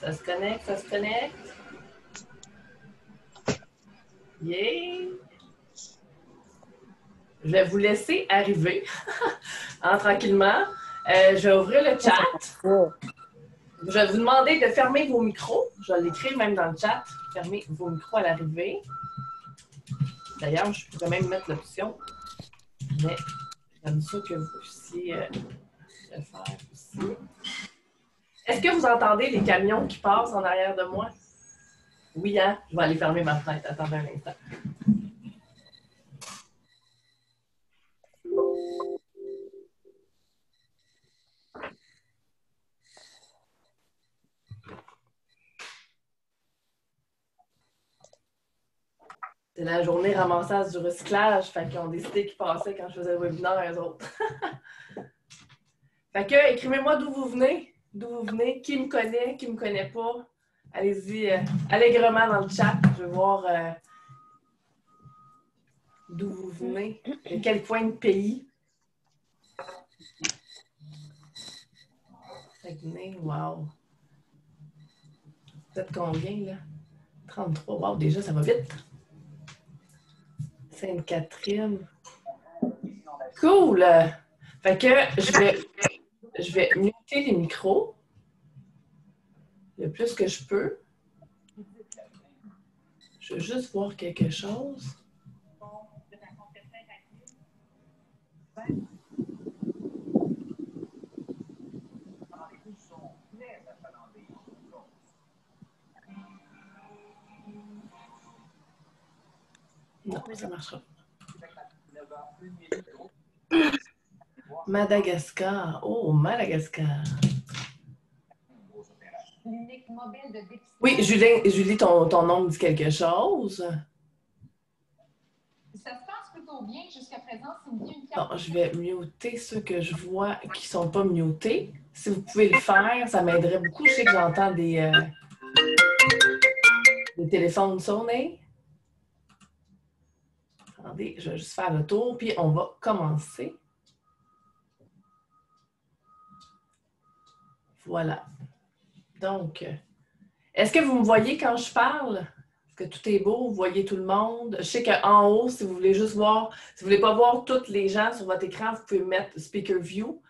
Ça se connecte, ça se connecte. Yeah! Je vais vous laisser arriver tranquillement. Je vais ouvrir le chat. Je vais vous demander de fermer vos micros. Je vais l'écrire même dans le chat. Fermez vos micros à l'arrivée. D'ailleurs, je pourrais même mettre l'option. Mais j'aime ça que vous puissiez le faire aussi. Est-ce que vous entendez les camions qui passent en arrière de moi? Oui, hein? Je vais aller fermer ma fenêtre. Attendez un instant. C'est la journée ramassage du recyclage. Fait qu'ils ont décidé qu'ils passaient quand je faisais le webinaire, eux autres. Fait que, écrivez-moi d'où vous venez. D'où vous venez. Qui me connaît, qui ne me connaît pas. Allez-y allègrement dans le chat. Je veux voir d'où vous venez. De quel coin de pays. Saguenay, wow. Vous êtes combien, là? 33. Wow, déjà, ça va vite. Sainte-Catherine. Cool! Fait que je vais muter les micros le plus que je peux. Je veux juste voir quelque chose. Non, ça ne marchera pas. Madagascar. Oh, Madagascar. Oui, Julie, ton nom me dit quelque chose. Ça se passe plutôt bien jusqu'à présent. Bon, je vais muter ceux que je vois qui ne sont pas mutés. Si vous pouvez le faire, ça m'aiderait beaucoup. Je sais que j'entends des téléphones sonner. Attendez, je vais juste faire le tour, puis on va commencer. Voilà. Donc, est-ce que vous me voyez quand je parle? Est-ce que tout est beau? Vous voyez tout le monde? Je sais qu'en haut, si vous voulez juste voir, si vous ne voulez pas voir tous les gens sur votre écran, vous pouvez mettre Speaker View.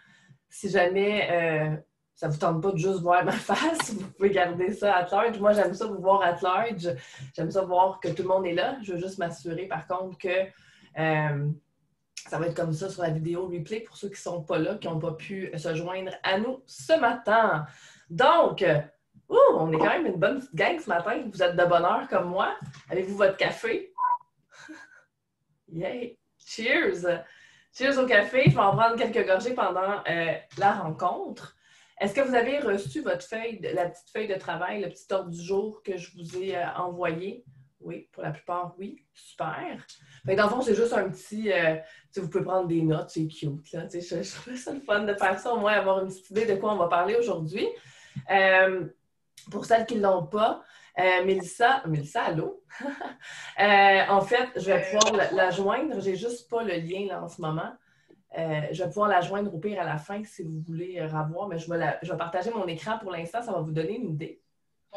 Si jamais ça ne vous tente pas de juste voir ma face, vous pouvez garder ça at large. Moi, j'aime ça vous voir at large. J'aime ça voir que tout le monde est là. Je veux juste m'assurer, par contre, que ça va être comme ça sur la vidéo replay pour ceux qui ne sont pas là, qui n'ont pas pu se joindre à nous ce matin. Donc, on est quand même une bonne petite gang ce matin. Vous êtes de bonne heure comme moi. Avez-vous votre café? Yay! Cheers! Cheers au café. Je vais en prendre quelques gorgées pendant la rencontre. Est-ce que vous avez reçu votre feuille, la petite feuille de travail, le petit ordre du jour que je vous ai envoyé? Oui, pour la plupart, oui. Super. Fait que dans le fond, c'est juste un petit... vous pouvez prendre des notes, c'est cute. Là, je trouvais ça le fun de faire ça, au moins avoir une petite idée de quoi on va parler aujourd'hui. Pour celles qui ne l'ont pas, Mélissa, allô? En fait, je vais pouvoir la joindre. J'ai juste pas le lien là, en ce moment. Je vais pouvoir la joindre au pire à la fin si vous voulez revoir, mais je vais partager mon écran pour l'instant. Ça va vous donner une idée.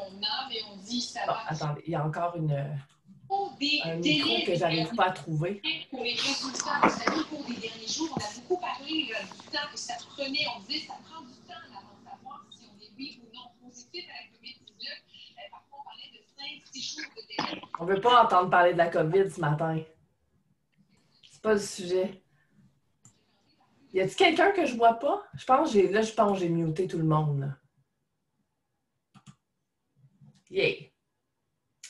On a, mais on dit ça bon, va. Attendez, il y a encore un micro que je n'arrive pas à trouver. Pour les résultats, vous savez, au cours des derniers jours, on a beaucoup parlé du temps que ça prenait. On disait que ça prend du temps avant de savoir si on est oui ou non positif à la COVID-19. Parfois, on parlait de 5-6 jours de délai. On ne veut pas entendre parler de la COVID ce matin. C'est pas le sujet. Y a-t-il quelqu'un que je vois pas? Je pense que j'ai muté tout le monde. Là. Yay!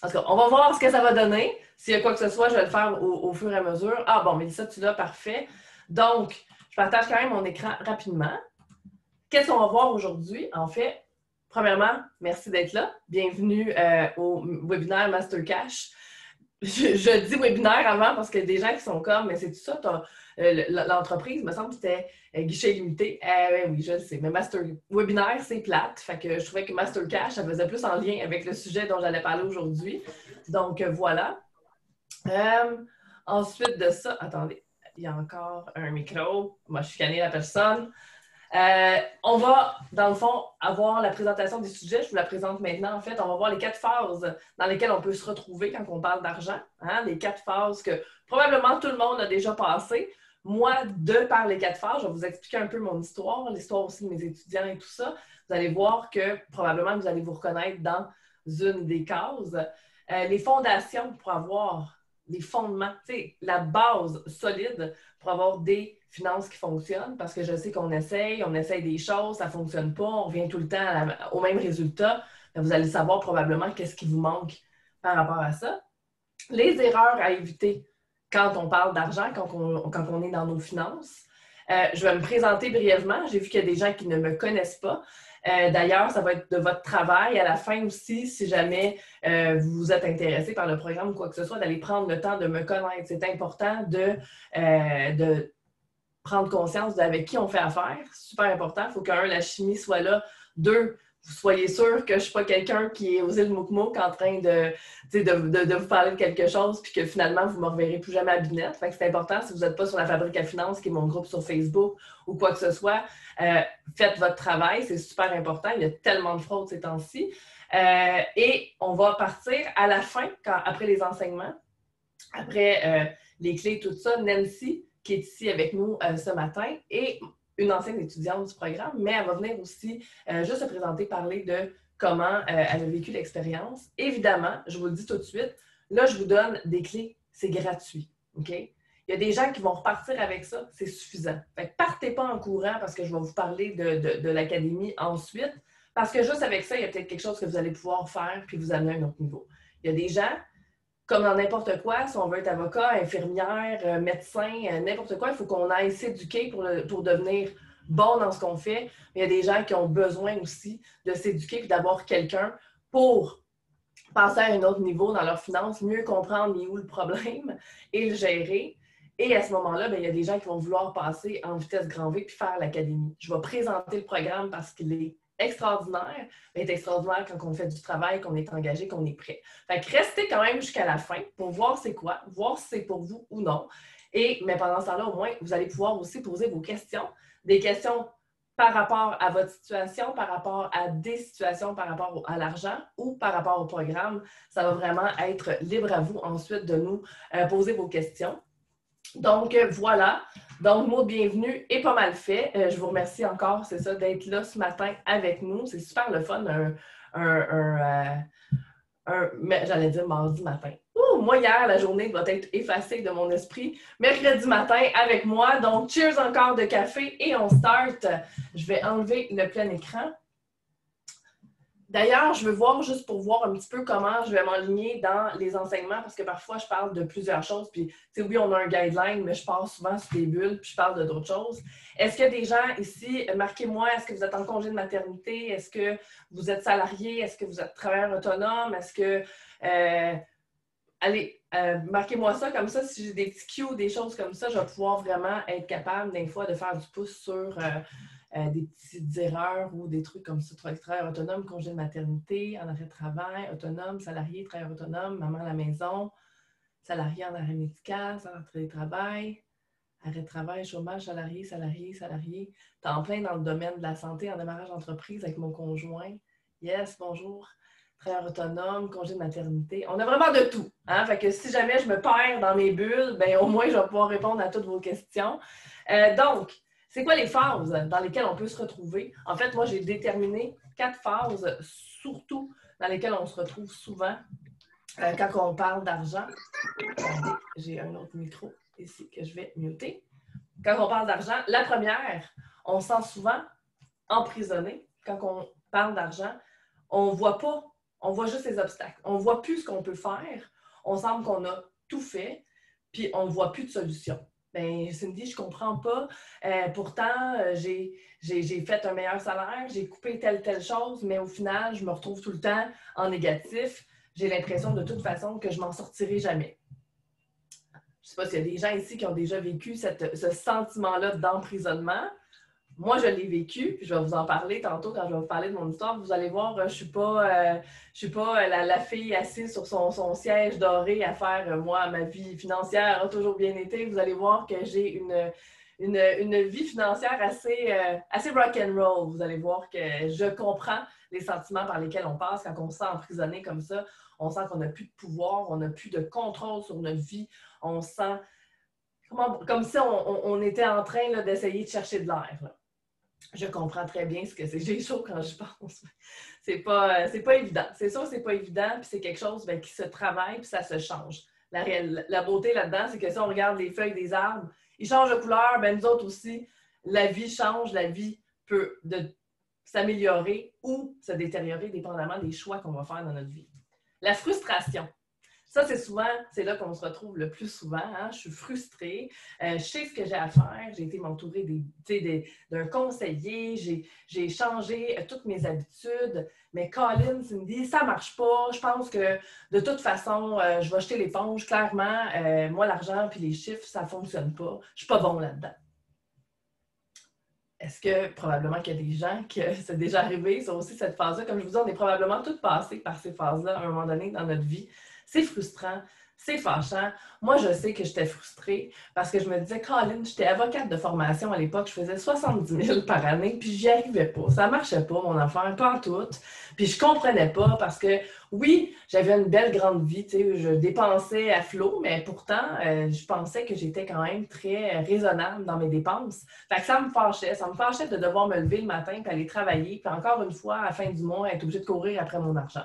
En tout cas, on va voir ce que ça va donner. S'il y a quoi que ce soit, je vais le faire au fur et à mesure. Ah bon, Mélissa, tu l'as, parfait. Donc, je partage quand même mon écran rapidement. Qu'est-ce qu'on va voir aujourd'hui? En fait, premièrement, merci d'être là. Bienvenue au webinaire Master Cash. Je dis webinaire avant parce qu'il y a des gens qui sont comme, mais c'est tout ça, l'entreprise, me semble que c'était guichet limité. Oui, je le sais, mais webinaire, c'est plate. Fait que je trouvais que Master Cash, ça faisait plus en lien avec le sujet dont j'allais parler aujourd'hui. Donc, voilà. Ensuite de ça, attendez, il y a encore un micro. Moi, je chicanais la personne. On va, dans le fond, avoir la présentation des sujets. Je vous la présente maintenant. En fait, on va voir les 4 phases dans lesquelles on peut se retrouver quand on parle d'argent. Hein? Les 4 phases que probablement tout le monde a déjà passées. Moi, de par les 4 phases, je vais vous expliquer un peu mon histoire, l'histoire aussi de mes étudiants et tout ça. Vous allez voir que probablement vous allez vous reconnaître dans une des cases. Les fondations pour avoir les fondements, la base solide pour avoir des finances qui fonctionnent, parce que je sais qu'on on essaye des choses, ça ne fonctionne pas, on revient tout le temps au même résultat. Vous allez savoir probablement qu'est-ce qui vous manque par rapport à ça. Les erreurs à éviter quand on parle d'argent, quand on est dans nos finances. Je vais me présenter brièvement. J'ai vu qu'il y a des gens qui ne me connaissent pas. D'ailleurs, ça va être de votre travail à la fin aussi, si jamais vous êtes intéressé par le programme ou quoi que ce soit, d'aller prendre le temps de me connaître. C'est important de prendre conscience d'avec qui on fait affaire. C'est super important. Il faut qu'un, la chimie soit là. Deux, vous soyez sûr que je ne suis pas quelqu'un qui est aux îles Moukmouk en train de vous parler de quelque chose puis que finalement, vous ne me reverrez plus jamais à Binette. Fait que c'est important, si vous n'êtes pas sur la Fabrique à Finances, qui est mon groupe sur Facebook ou quoi que ce soit, faites votre travail. C'est super important. Il y a tellement de fraude ces temps-ci. Et on va partir à la fin, après les enseignements, après les clés, tout ça. Nancy, qui est ici avec nous ce matin, et une ancienne étudiante du programme, mais elle va venir aussi juste se présenter, parler de comment elle a vécu l'expérience. Évidemment, je vous le dis tout de suite, là, je vous donne des clés, c'est gratuit, OK? Il y a des gens qui vont repartir avec ça, c'est suffisant. Fait que partez pas en courant parce que je vais vous parler de l'académie ensuite, parce que juste avec ça, il y a peut-être quelque chose que vous allez pouvoir faire puis vous amener à un autre niveau. Il y a des gens comme dans n'importe quoi, si on veut être avocat, infirmière, médecin, n'importe quoi, il faut qu'on aille s'éduquer pour devenir bon dans ce qu'on fait. Mais il y a des gens qui ont besoin aussi de s'éduquer et d'avoir quelqu'un pour passer à un autre niveau dans leurs finances, mieux comprendre où le problème et le gérer. Et à ce moment-là, il y a des gens qui vont vouloir passer en vitesse grand V puis faire l'académie. Je vais présenter le programme parce qu'il est extraordinaire, mais est extraordinaire quand on fait du travail, qu'on est engagé, qu'on est prêt. Fait que restez quand même jusqu'à la fin pour voir c'est quoi, voir si c'est pour vous ou non. Mais pendant ce temps-là, au moins, vous allez pouvoir aussi poser vos questions, des questions par rapport à votre situation, par rapport à des situations, par rapport à l'argent ou par rapport au programme. Ça va vraiment être libre à vous ensuite de nous poser vos questions. Donc, voilà. Donc, mot de bienvenue est pas mal fait. Je vous remercie encore, c'est ça, d'être là ce matin avec nous. C'est super le fun, j'allais dire mardi matin. Moi, hier, la journée doit être effacée de mon esprit. Mercredi matin avec moi. Donc, cheers encore de café et on start. Je vais enlever le plein écran. D'ailleurs, je veux voir juste pour voir un petit peu comment je vais m'enligner dans les enseignements parce que parfois, je parle de plusieurs choses. Puis, oui, on a un guideline, mais je passe souvent sur des bulles puis je parle d'autres choses. Est-ce qu'il y a des gens ici, marquez-moi, est-ce que vous êtes en congé de maternité? Est-ce que vous êtes salarié? Est-ce que vous êtes travailleur autonome? Est-ce que... allez, marquez-moi ça comme ça. Si j'ai des petits cues, des choses comme ça, je vais pouvoir vraiment être capable, des fois, de faire du pouce sur... des petites erreurs ou des trucs comme ça. Travailleur autonome, congé de maternité, en arrêt de travail, autonome, salarié, travailleur autonome, maman à la maison, salarié en arrêt médical, salarié de travail, arrêt de travail, chômage, salarié, temps plein dans le domaine de la santé, en démarrage d'entreprise avec mon conjoint. Yes, bonjour. Travailleur autonome, congé de maternité. On a vraiment de tout. Hein? Fait que si jamais je me perds dans mes bulles, au moins je vais pouvoir répondre à toutes vos questions. Donc, c'est quoi les phases dans lesquelles on peut se retrouver? En fait, moi, j'ai déterminé 4 phases, surtout dans lesquelles on se retrouve souvent quand on parle d'argent. Attendez, j'ai un autre micro ici que je vais muter. Quand on parle d'argent, la première, on se sent souvent emprisonné. Quand on parle d'argent, on ne voit pas, on voit juste les obstacles. On ne voit plus ce qu'on peut faire. On semble qu'on a tout fait, puis on ne voit plus de solution. Cindy, je ne comprends pas. Pourtant, j'ai fait un meilleur salaire, j'ai coupé telle chose, mais au final, je me retrouve tout le temps en négatif. J'ai l'impression de toute façon que je ne m'en sortirai jamais. Je ne sais pas s'il y a des gens ici qui ont déjà vécu ce sentiment-là d'emprisonnement. Moi, je l'ai vécu, puis je vais vous en parler tantôt quand je vais vous parler de mon histoire. Vous allez voir, je ne suis pas la fille assise sur son siège doré à faire, moi, ma vie financière a toujours bien été. Vous allez voir que j'ai une vie financière assez rock'n'roll. Vous allez voir que je comprends les sentiments par lesquels on passe quand on se sent emprisonné comme ça. On sent qu'on n'a plus de pouvoir, on n'a plus de contrôle sur notre vie. On se sent comme si on était en train d'essayer de chercher de l'air. Je comprends très bien ce que c'est. J'ai chaud quand je pense. C'est pas évident. C'est sûr que c'est pas évident, puis c'est quelque chose qui se travaille, puis ça se change. La beauté là-dedans, c'est que si on regarde les feuilles des arbres, ils changent de couleur, nous autres aussi, la vie change, la vie peut s'améliorer ou se détériorer dépendamment des choix qu'on va faire dans notre vie. La frustration. Ça, c'est là qu'on se retrouve le plus souvent. Hein? Je suis frustrée, je sais ce que j'ai à faire, j'ai été m'entourer d'un conseiller, j'ai changé toutes mes habitudes, mais Colin, tu me dis, ça ne marche pas, je pense que de toute façon, je vais jeter l'éponge, clairement, moi, l'argent puis les chiffres, ça ne fonctionne pas, je ne suis pas bon là-dedans. Est-ce que probablement qu'il y a des gens que c'est déjà arrivé, ça aussi, cette phase-là, comme je vous dis, on est probablement toutes passées par ces phases-là à un moment donné dans notre vie. C'est frustrant, c'est fâchant. Moi, je sais que j'étais frustrée parce que je me disais, Colin, j'étais avocate de formation à l'époque, je faisais 70 000 par année, puis j'y arrivais pas. Ça marchait pas, mon affaire, pas en tout. Puis je comprenais pas parce que, oui, j'avais une belle grande vie, tu sais, je dépensais à flot, mais pourtant, je pensais que j'étais quand même très raisonnable dans mes dépenses. Fait que ça me fâchait de devoir me lever le matin puis aller travailler, puis encore une fois, à la fin du mois, être obligée de courir après mon argent.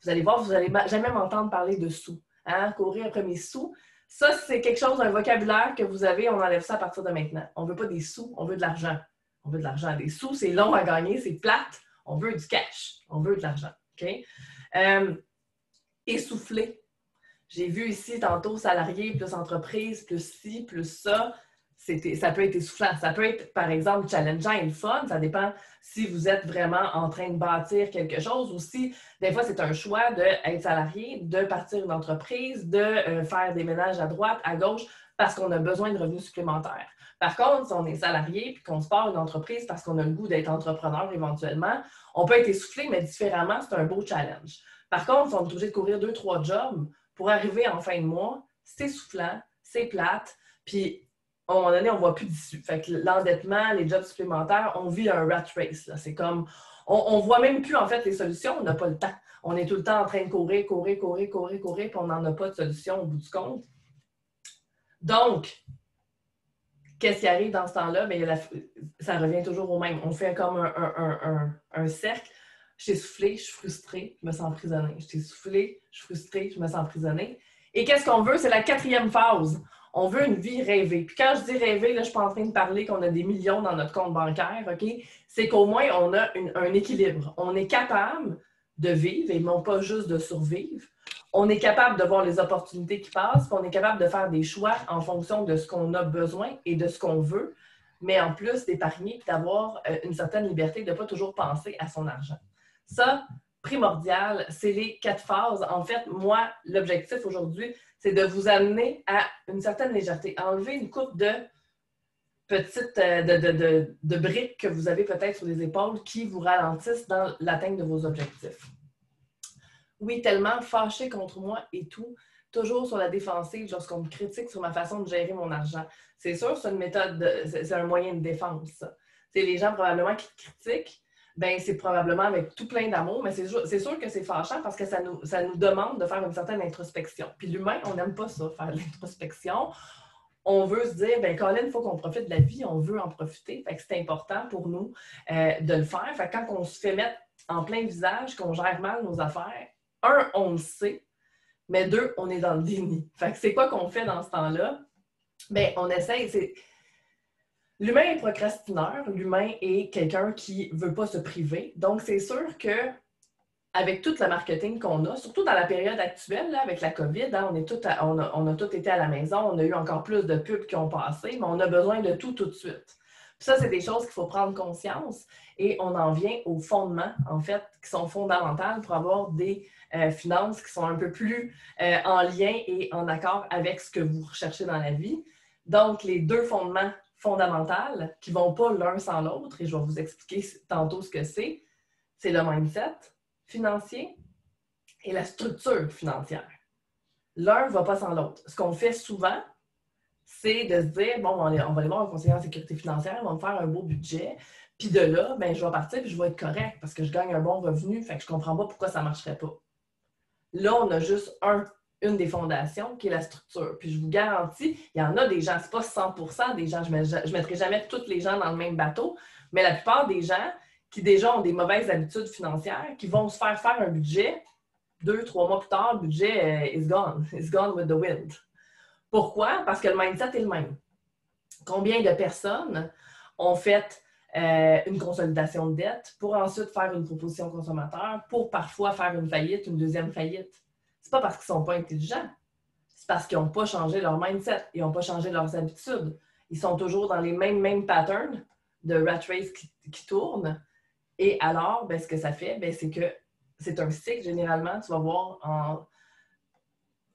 Vous allez voir, vous n'allez jamais m'entendre parler de sous. Hein? Courir après mes sous. Ça, c'est quelque chose, un vocabulaire que vous avez, on enlève ça à partir de maintenant. On ne veut pas des sous, on veut de l'argent. On veut de l'argent. Des sous, c'est long à gagner, c'est plate. On veut du cash. On veut de l'argent. Okay? Essoufflé. J'ai vu ici tantôt salarié plus entreprise, plus ci, plus ça. Ça peut être essoufflant. Ça peut être, par exemple, challengeant et le fun. Ça dépend si vous êtes vraiment en train de bâtir quelque chose ou si, des fois, c'est un choix d'être salarié, de partir une entreprise, de faire des ménages à droite, à gauche, parce qu'on a besoin de revenus supplémentaires. Par contre, si on est salarié et qu'on se part une entreprise parce qu'on a le goût d'être entrepreneur éventuellement, on peut être essoufflé, mais différemment, c'est un beau challenge. Par contre, si on est obligé de courir 2-3 jobs pour arriver en fin de mois, c'est essoufflant, c'est plate, puis à un moment donné, on ne voit plus d'issue. Fait que l'endettement, les jobs supplémentaires, on vit un rat race. Là. C'est comme, on ne voit même plus en fait les solutions, on n'a pas le temps. On est tout le temps en train de courir, puis on n'en a pas de solution au bout du compte. Donc, qu'est-ce qui arrive dans ce temps-là? Bien, ça revient toujours au même. On fait comme un cercle. Je suis essoufflée, je suis frustrée, je me sens emprisonnée. Je suis essoufflée, je suis frustrée, je me sens emprisonnée. Et qu'est-ce qu'on veut? C'est la 4e phase. On veut une vie rêvée. Puis quand je dis rêver, là, je ne suis pas en train de parler qu'on a des millions dans notre compte bancaire, OK? C'est qu'au moins, on a un équilibre. On est capable de vivre et non pas juste de survivre. On est capable de voir les opportunités qui passent, puis on est capable de faire des choix en fonction de ce qu'on a besoin et de ce qu'on veut, mais en plus d'épargner et d'avoir une certaine liberté de ne pas toujours penser à son argent. Ça, primordial, c'est les 4 phases. En fait, moi, l'objectif aujourd'hui, c'est de vous amener à une certaine légèreté, à enlever une coupe de petites de briques que vous avez peut-être sur les épaules qui vous ralentissent dans l'atteinte de vos objectifs. Oui, tellement fâché contre moi et tout, toujours sur la défensive lorsqu'on me critique sur ma façon de gérer mon argent. C'est sûr, c'est une méthode, c'est un moyen de défense, ça. C'est les gens probablement qui te critiquent, bien, c'est probablement avec tout plein d'amour, mais c'est sûr que c'est fâchant parce que ça nous demande de faire une certaine introspection. Puis l'humain, on n'aime pas ça, faire de l'introspection. On veut se dire, bien, Colin, il faut qu'on profite de la vie, on veut en profiter. Fait que c'est important pour nous de le faire. Fait que quand on se fait mettre en plein visage, qu'on gère mal nos affaires, 1, on le sait, mais 2, on est dans le déni. Fait que c'est quoi qu'on fait dans ce temps-là? Bien, on essaye, l'humain est procrastineur, l'humain est quelqu'un qui ne veut pas se priver. Donc, c'est sûr que avec tout le marketing qu'on a, surtout dans la période actuelle, là, avec la COVID, hein, on a tous été à la maison, on a eu encore plus de pubs qui ont passé, mais on a besoin de tout de suite. Puis ça, c'est des choses qu'il faut prendre conscience et on en vient aux fondements, en fait, qui sont fondamentales pour avoir des finances qui sont un peu plus en lien et en accord avec ce que vous recherchez dans la vie. Donc, les 2 fondements fondamentaux qui ne vont pas l'un sans l'autre, et je vais vous expliquer tantôt ce que c'est le mindset financier et la structure financière. L'un ne va pas sans l'autre. Ce qu'on fait souvent, c'est de se dire, bon, on va aller voir un conseiller en sécurité financière, ils vont me faire un beau budget, puis de là, ben, je vais partir puis je vais être correct parce que je gagne un bon revenu, fait que je comprends pas pourquoi ça marcherait pas. Là, on a juste une des fondations qui est la structure. Puis je vous garantis, il y en a des gens, c'est pas 100% des gens, je ne mettrai jamais tous les gens dans le même bateau, mais la plupart des gens qui déjà ont des mauvaises habitudes financières, qui vont se faire un budget, 2-3 mois plus tard, le budget is gone. It's gone with the wind. Pourquoi? Parce que le mindset est le même. Combien de personnes ont fait une consolidation de dette pour ensuite faire une proposition consommateur, pour parfois faire une faillite, une deuxième faillite? C'est pas parce qu'ils sont pas intelligents. C'est parce qu'ils n'ont pas changé leur mindset. Ils n'ont pas changé leurs habitudes. Ils sont toujours dans les mêmes patterns de rat race qui tournent. Et alors, ben, ce que ça fait, ben, c'est que c'est un cycle, généralement, tu vas voir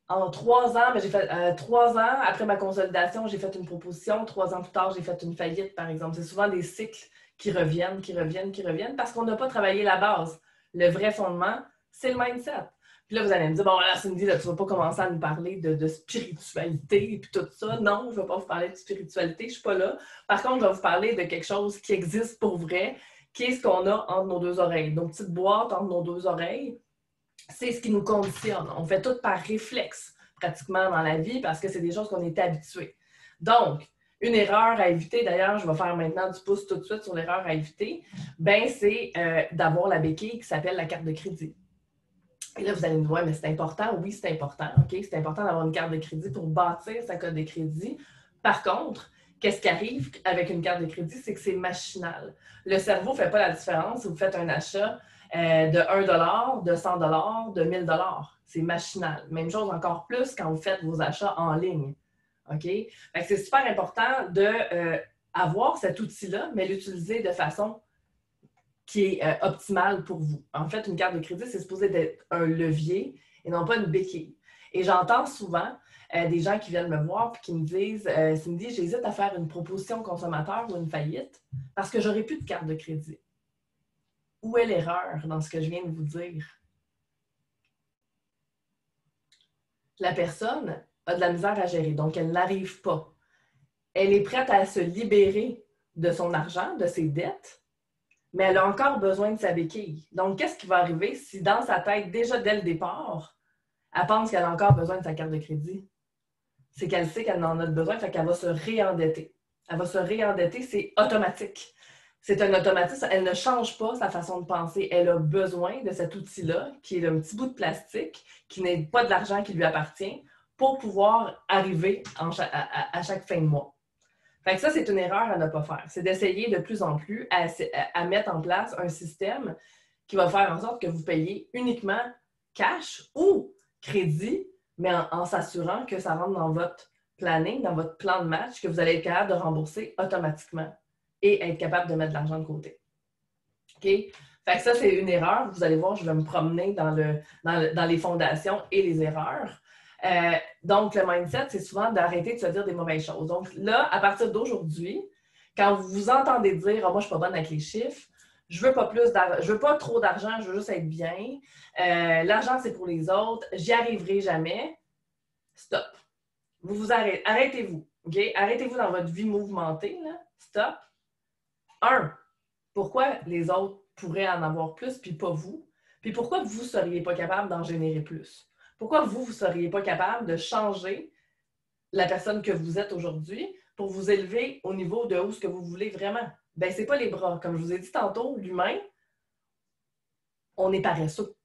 en 3 ans, ben, j'ai fait 3 ans après ma consolidation, j'ai fait une proposition. 3 ans plus tard, j'ai fait une faillite, par exemple. C'est souvent des cycles qui reviennent, parce qu'on n'a pas travaillé la base. Le vrai fondement, c'est le mindset. Puis là, vous allez me dire, bon, voilà, Cindy, là, tu ne vas pas commencer à nous parler de spiritualité et puis tout ça. Non, je ne vais pas vous parler de spiritualité, je ne suis pas là. Par contre, je vais vous parler de quelque chose qui existe pour vrai, qui est ce qu'on a entre nos deux oreilles. Nos petites boîtes entre nos deux oreilles, c'est ce qui nous conditionne. On fait tout par réflexe, pratiquement, dans la vie, parce que c'est des choses qu'on est habitué. Donc, une erreur à éviter, d'ailleurs, je vais faire maintenant du pouce tout de suite sur l'erreur à éviter, ben c'est d'avoir la béquille qui s'appelle la carte de crédit. Et là, vous allez me dire, ouais, mais c'est important. Oui, c'est important. OK? C'est important d'avoir une carte de crédit pour bâtir sa carte de crédit. Par contre, qu'est-ce qui arrive avec une carte de crédit? C'est que c'est machinal. Le cerveau ne fait pas la différence si vous faites un achat de 1 $, de 100 $, de 1000 $. C'est machinal. Même chose encore plus quand vous faites vos achats en ligne. OK? Fait que c'est super important d'avoir cet outil-là, mais l'utiliser de façon qui est optimale pour vous. En fait, une carte de crédit, c'est supposé être un levier et non pas une béquille. Et j'entends souvent des gens qui viennent me voir et qui me disent Cindy, j'hésite à faire une proposition consommateur ou une faillite parce que j'aurai plus de carte de crédit. Où est l'erreur dans ce que je viens de vous dire? La personne a de la misère à gérer, donc elle n'arrive pas. Elle est prête à se libérer de son argent, de ses dettes, mais elle a encore besoin de sa béquille. Donc, qu'est-ce qui va arriver si dans sa tête, déjà dès le départ, elle pense qu'elle a encore besoin de sa carte de crédit? C'est qu'elle sait qu'elle en a besoin, fait qu'elle va se réendetter. Elle va se réendetter, c'est automatique. C'est un automatisme. Elle ne change pas sa façon de penser. Elle a besoin de cet outil-là, qui est un petit bout de plastique, qui n'est pas de l'argent qui lui appartient, pour pouvoir arriver à chaque fin de mois. Fait que ça, c'est une erreur à ne pas faire. C'est d'essayer de plus en plus à mettre en place un système qui va faire en sorte que vous payez uniquement cash ou crédit, mais en s'assurant que ça rentre dans votre planning, dans votre plan de match, que vous allez être capable de rembourser automatiquement et être capable de mettre de l'argent de côté. OK? Fait que ça, c'est une erreur. Vous allez voir, je vais me promener dans les fondations et les erreurs. Donc, le mindset, c'est souvent d'arrêter de se dire des mauvaises choses. Donc là, à partir d'aujourd'hui, quand vous vous entendez dire « moi, je ne suis pas bonne avec les chiffres, je veux pas trop d'argent, je veux juste être bien, l'argent, c'est pour les autres, j'y arriverai jamais », stop. Vous arrêtez-vous. Okay? Arrêtez-vous dans votre vie mouvementée. Là. Stop. 1. Pourquoi les autres pourraient en avoir plus, puis pas vous? Puis pourquoi vous ne seriez pas capable d'en générer plus? Pourquoi vous ne seriez pas capable de changer la personne que vous êtes aujourd'hui pour vous élever au niveau de où ce que vous voulez vraiment? Bien, ce n'est pas les bras. Comme je vous ai dit tantôt, l'humain, on est paresseux.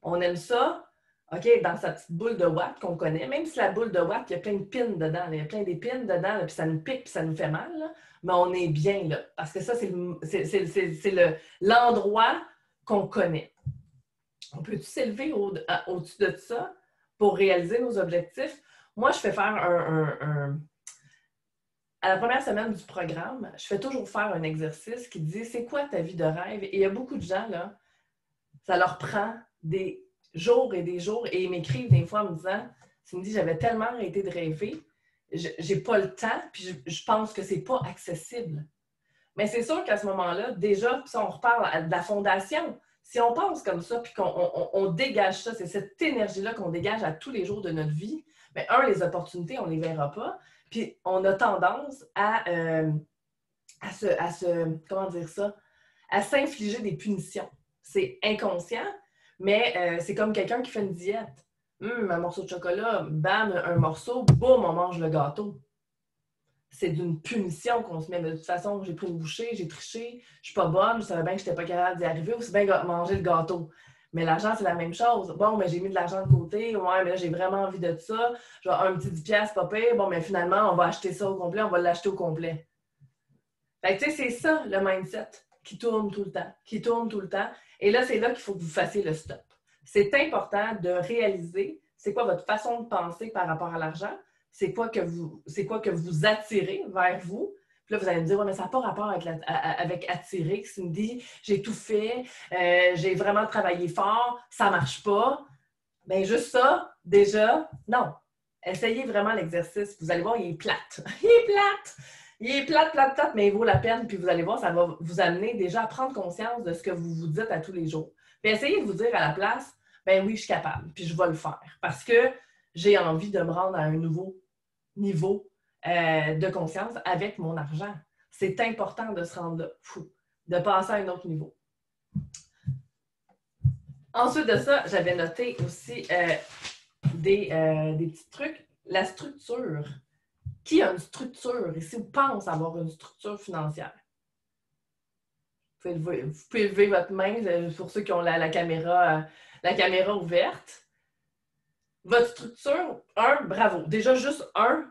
On aime ça, OK, dans sa petite boule de watt qu'on connaît, même si la boule de watt, il y a plein de pins dedans, il y a plein d'épines dedans, puis ça nous pique, puis ça nous fait mal, là, mais on est bien là, parce que ça, c'est l'endroit qu'on connaît. On peut-tu s'élever au-dessus de ça pour réaliser nos objectifs? Moi, je fais faire à la première semaine du programme, je fais toujours faire un exercice qui dit « C'est quoi ta vie de rêve? » Et il y a beaucoup de gens, là, ça leur prend des jours et ils m'écrivent des fois en me disant « Cindy, j'avais tellement arrêté de rêver, j'ai pas le temps, puis je pense que c'est pas accessible. » Mais c'est sûr qu'à ce moment-là, déjà, si on reparle de la fondation, si on pense comme ça, puis qu'on dégage ça, c'est cette énergie-là qu'on dégage à tous les jours de notre vie, bien, les opportunités, on ne les verra pas. Puis on a tendance comment dire ça, à s'infliger des punitions. C'est inconscient, mais c'est comme quelqu'un qui fait une diète. Un morceau de chocolat, bam, un morceau, boum, on mange le gâteau. C'est d'une punition qu'on se met. Mais de toute façon, j'ai pris une bouchée, j'ai triché, je suis pas bonne, je savais bien que je n'étais pas capable d'y arriver, aussi bien manger le gâteau. Mais l'argent, c'est la même chose. Bon, mais j'ai mis de l'argent de côté, ouais, mais là, j'ai vraiment envie de ça. Genre, un petit 10$, pas pire. Bon, mais finalement, on va acheter ça au complet, on va l'acheter au complet. Fait que, tu sais, c'est ça, le mindset qui tourne tout le temps, qui tourne tout le temps. Et là, c'est là qu'il faut que vous fassiez le stop. C'est important de réaliser c'est quoi votre façon de penser par rapport à l'argent, c'est quoi que vous attirez vers vous. Puis là, vous allez me dire, ouais, mais ça n'a pas rapport avec attirer. Cindy, j'ai tout fait, j'ai vraiment travaillé fort, ça ne marche pas. Bien, juste ça, déjà, non. Essayez vraiment l'exercice. Vous allez voir, il est plate. Il est plate! Il est plate, mais il vaut la peine. Puis vous allez voir, ça va vous amener déjà à prendre conscience de ce que vous vous dites à tous les jours. Puis essayez de vous dire à la place, ben oui, je suis capable, puis je vais le faire. Parce que j'ai envie de me rendre à un nouveau niveau de conscience avec mon argent. C'est important de se rendre là, de passer à un autre niveau. Ensuite de ça, j'avais noté aussi des petits trucs. La structure. Qui a une structure ici ou pense avoir une structure financière? Vous pouvez lever votre main pour ceux qui ont la caméra ouverte. Votre structure, bravo. Déjà, juste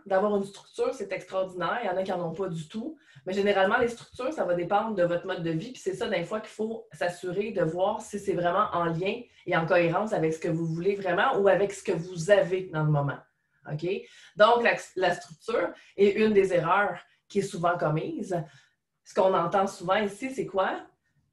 d'avoir une structure, c'est extraordinaire. Il y en a qui n'en ont pas du tout. Mais généralement, les structures, ça va dépendre de votre mode de vie. Puis c'est ça, des fois, qu'il faut s'assurer de voir si c'est vraiment en lien et en cohérence avec ce que vous voulez vraiment ou avec ce que vous avez dans le moment. OK? Donc, la structure est une des erreurs qui est souvent commise. Ce qu'on entend souvent ici, c'est quoi?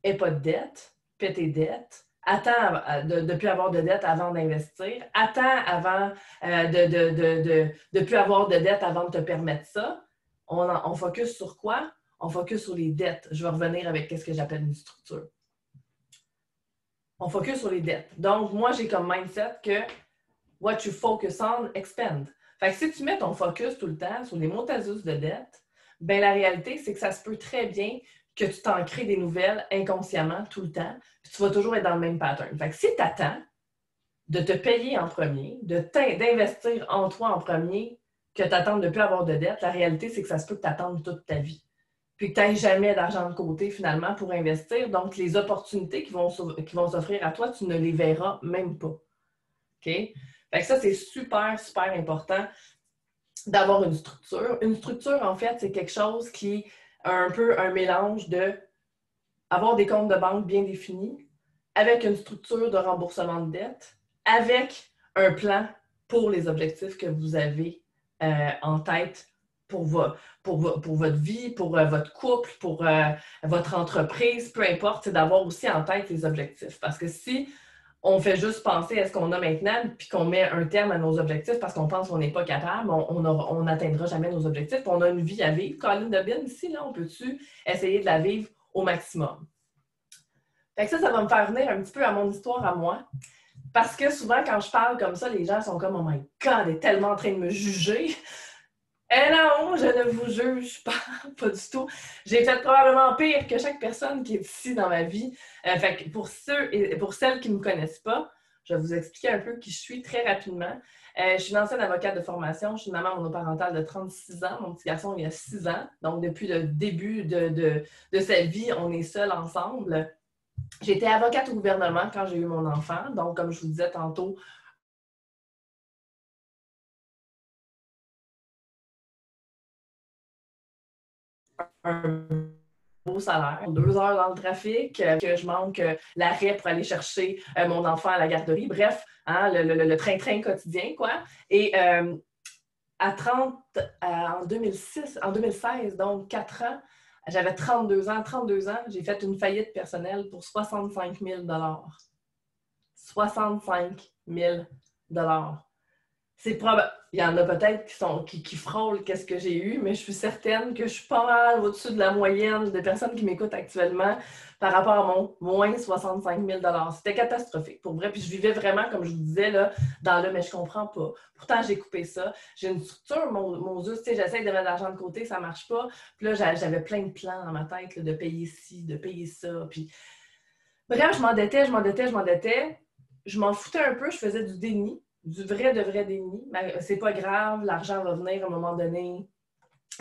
Aie pas de dette, paie tes dettes. Attends de ne plus avoir de dette avant d'investir. Attends avant de ne plus avoir de dette avant de te permettre ça. On focus sur quoi? On focus sur les dettes. Je vais revenir avec ce que j'appelle une structure. On focus sur les dettes. Donc, moi, j'ai comme mindset que what you focus on, expand. Fait que si tu mets ton focus tout le temps sur les montagnes de dette, bien, la réalité, c'est que ça se peut très bien que tu t'en crées des nouvelles inconsciemment tout le temps, puis tu vas toujours être dans le même pattern. Fait que si tu attends de te payer en premier, d'investir en toi en premier, que tu attends de ne plus avoir de dette, la réalité, c'est que ça se peut que tu attendes toute ta vie. Puis que tu n'aies jamais d'argent de côté finalement pour investir. Donc, les opportunités qui vont s'offrir à toi, tu ne les verras même pas. OK? Fait que ça, c'est super, super important d'avoir une structure. Une structure, en fait, c'est quelque chose qui un peu un mélange de avoir des comptes de banque bien définis, avec une structure de remboursement de dette, avec un plan pour les objectifs que vous avez en tête pour votre vie, pour votre couple, pour votre entreprise, peu importe, c'est d'avoir aussi en tête les objectifs. Parce que si on fait juste penser à ce qu'on a maintenant, puis qu'on met un terme à nos objectifs parce qu'on pense qu'on n'est pas capable, on n'atteindra jamais nos objectifs. Puis on a une vie à vivre. Colline de Bin, ici, là, on peut-tu essayer de la vivre au maximum? Fait que ça va me faire venir un petit peu à mon histoire à moi. Parce que souvent, quand je parle comme ça, les gens sont comme « Oh my God, elle est tellement en train de me juger! » Eh non, je ne vous juge pas, pas du tout. J'ai fait probablement pire que chaque personne qui est ici dans ma vie. Fait que pour ceux et pour celles qui ne me connaissent pas, je vais vous expliquer un peu qui je suis très rapidement. Je suis une ancienne avocate de formation. Je suis une maman monoparentale de 36 ans. Mon petit garçon, il a 6 ans. Donc, depuis le début de sa vie, on est seuls ensemble. J'étais avocate au gouvernement quand j'ai eu mon enfant. Donc, comme je vous disais tantôt, un beau salaire, 2 heures dans le trafic, que je manque l'arrêt pour aller chercher mon enfant à la garderie. Bref, hein, le train-train quotidien, quoi. Et en 2016, donc 4 ans, j'avais 32 ans. 32 ans, j'ai fait une faillite personnelle pour 65 000 $. 65 000 $. C'est probable. Il y en a peut-être qui frôlent qu'est-ce que j'ai eu, mais je suis certaine que je suis pas mal au-dessus de la moyenne de personnes qui m'écoutent actuellement par rapport à mon moins 65 000 $. C'était catastrophique, pour vrai. Puis je vivais vraiment, comme je vous disais, là, dans le « mais je comprends pas ». Pourtant, j'ai coupé ça. J'ai une structure, mon Dieu, tu sais, j'essaie de mettre de l'argent de côté, ça marche pas. Puis là, j'avais plein de plans dans ma tête, là, de payer ci, de payer ça. Puis bref, je m'endettais. Je m'en foutais un peu, je faisais du déni. Du vrai de vrai déni. C'est pas grave, l'argent va venir à un moment donné,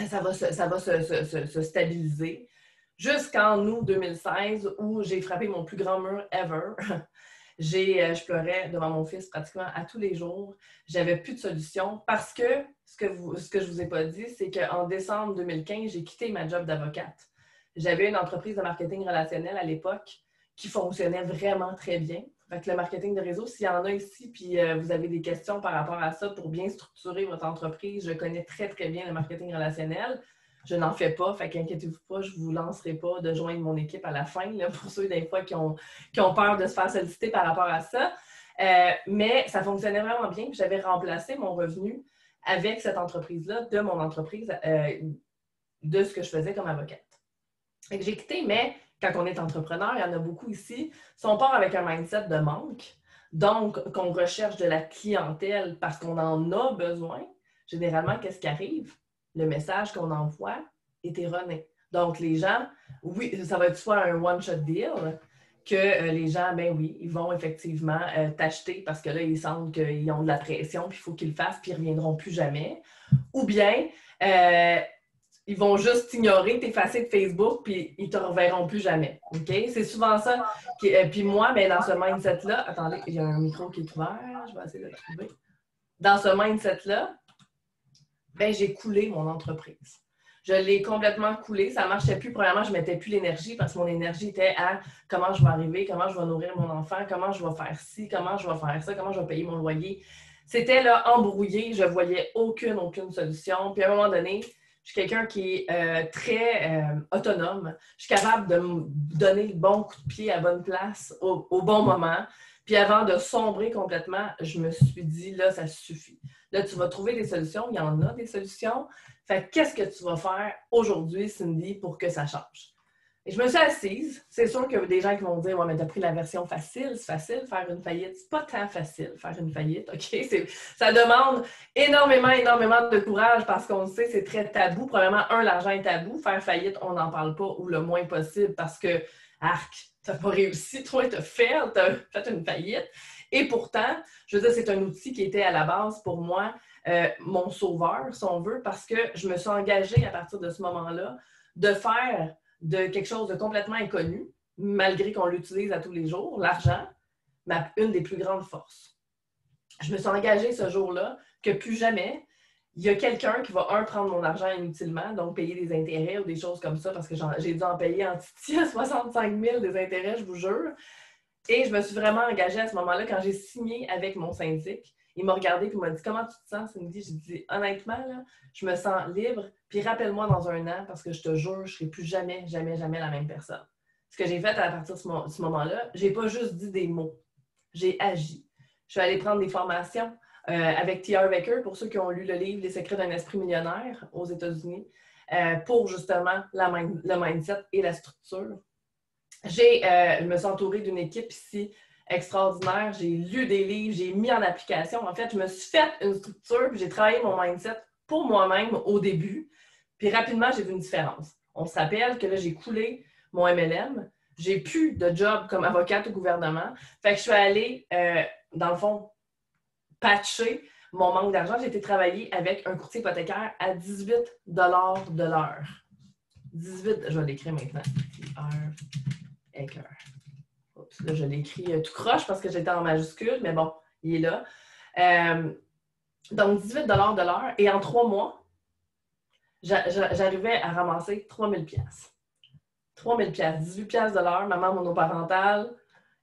ça va se stabiliser. Jusqu'en août 2016, où j'ai frappé mon plus grand mur ever. Je pleurais devant mon fils pratiquement à tous les jours. J'avais plus de solution parce que ce que je vous ai pas dit, c'est qu'en décembre 2015, j'ai quitté ma job d'avocate. J'avais une entreprise de marketing relationnel à l'époque qui fonctionnait vraiment très bien. Fait que le marketing de réseau, s'il y en a ici, puis vous avez des questions par rapport à ça pour bien structurer votre entreprise, je connais très, très bien le marketing relationnel. Je n'en fais pas, fait qu'inquiétez-vous pas, je ne vous lancerai pas de joindre mon équipe à la fin, là, pour ceux des fois qui ont peur de se faire solliciter par rapport à ça. Mais ça fonctionnait vraiment bien, puis j'avais remplacé mon revenu avec cette entreprise-là, de mon entreprise, de ce que je faisais comme avocate. Fait que j'ai quitté, mais quand on est entrepreneur, il y en a beaucoup ici, si on part avec un mindset de manque, donc qu'on recherche de la clientèle parce qu'on en a besoin, généralement, qu'est-ce qui arrive? Le message qu'on envoie est erroné. Donc, les gens, oui, ça va être soit un one-shot deal, que les gens, ben oui, ils vont effectivement t'acheter parce que là, ils sentent qu'ils ont de la pression, puis il faut qu'ils le fassent, puis ils ne reviendront plus jamais. Ou bien, ils vont juste t'ignorer, t'effacer de Facebook, puis ils ne te reverront plus jamais. OK? C'est souvent ça. Puis moi, ben, dans ce mindset-là, attendez, il y a un micro qui est ouvert, je vais essayer de le trouver. Dans ce mindset-là, ben, j'ai coulé mon entreprise. Je l'ai complètement coulé. Ça ne marchait plus. Premièrement, je ne mettais plus l'énergie parce que mon énergie était à comment je vais arriver, comment je vais nourrir mon enfant, comment je vais faire ci, comment je vais faire ça, comment je vais payer mon loyer. C'était là embrouillé. Je ne voyais aucune solution. Puis à un moment donné, je suis quelqu'un qui est très autonome. Je suis capable de me donner le bon coup de pied à bonne place au bon moment. Puis avant de sombrer complètement, je me suis dit, là, ça suffit. Là, tu vas trouver des solutions. Il y en a des solutions. Fait qu'est-ce que tu vas faire aujourd'hui, Cindy, pour que ça change? Et je me suis assise. C'est sûr qu'il y a des gens qui vont dire, ouais, mais t'as pris la version facile. C'est facile faire une faillite. C'est pas tant facile faire une faillite, OK? Ça demande énormément de courage parce qu'on le sait, c'est très tabou. Premièrement, l'argent est tabou. Faire faillite, on n'en parle pas ou le moins possible parce que, arc, t'as pas réussi. Toi, t'as fait une faillite. Et pourtant, je veux dire, c'est un outil qui était à la base pour moi mon sauveur, si on veut, parce que je me suis engagée à partir de ce moment-là de faire de quelque chose de complètement inconnu, malgré qu'on l'utilise à tous les jours, l'argent, une des plus grandes forces. Je me suis engagée ce jour-là que plus jamais, il y a quelqu'un qui va, prendre mon argent inutilement, donc payer des intérêts ou des choses comme ça, parce que j'ai dû en payer en titi à 65 000 des intérêts, je vous jure. Et je me suis vraiment engagée à ce moment-là quand j'ai signé avec mon syndic. Il m'a regardé et m'a dit « Comment tu te sens, Cindy? » J'ai dit « Honnêtement, là, je me sens libre. Puis rappelle-moi dans un an parce que je te jure, je ne serai plus jamais la même personne. » Ce que j'ai fait à partir de ce moment-là, je n'ai pas juste dit des mots. J'ai agi. Je suis allée prendre des formations avec T.R. Becker, pour ceux qui ont lu le livre « Les secrets d'un esprit millionnaire » aux États-Unis, pour justement le mindset et la structure. Je me suis entourée d'une équipe ici extraordinaire. J'ai lu des livres, j'ai mis en application. En fait, je me suis fait une structure, puis j'ai travaillé mon mindset pour moi-même au début. Puis rapidement, j'ai vu une différence. On se rappelle que là, j'ai coulé mon MLM. J'ai plus de job comme avocate au gouvernement. Fait que je suis allée, dans le fond, patcher mon manque d'argent. J'ai été travailler avec un courtier hypothécaire à 18 de l'heure. 18, je vais l'écrire maintenant. Oups, là, je l'ai écrit tout croche parce que j'étais en majuscule, mais bon, il est là. Donc, 18 de l'heure. Et en 3 mois, j'arrivais à ramasser 3 000 $. 3 000 $, 18 $ de l'heure, maman monoparentale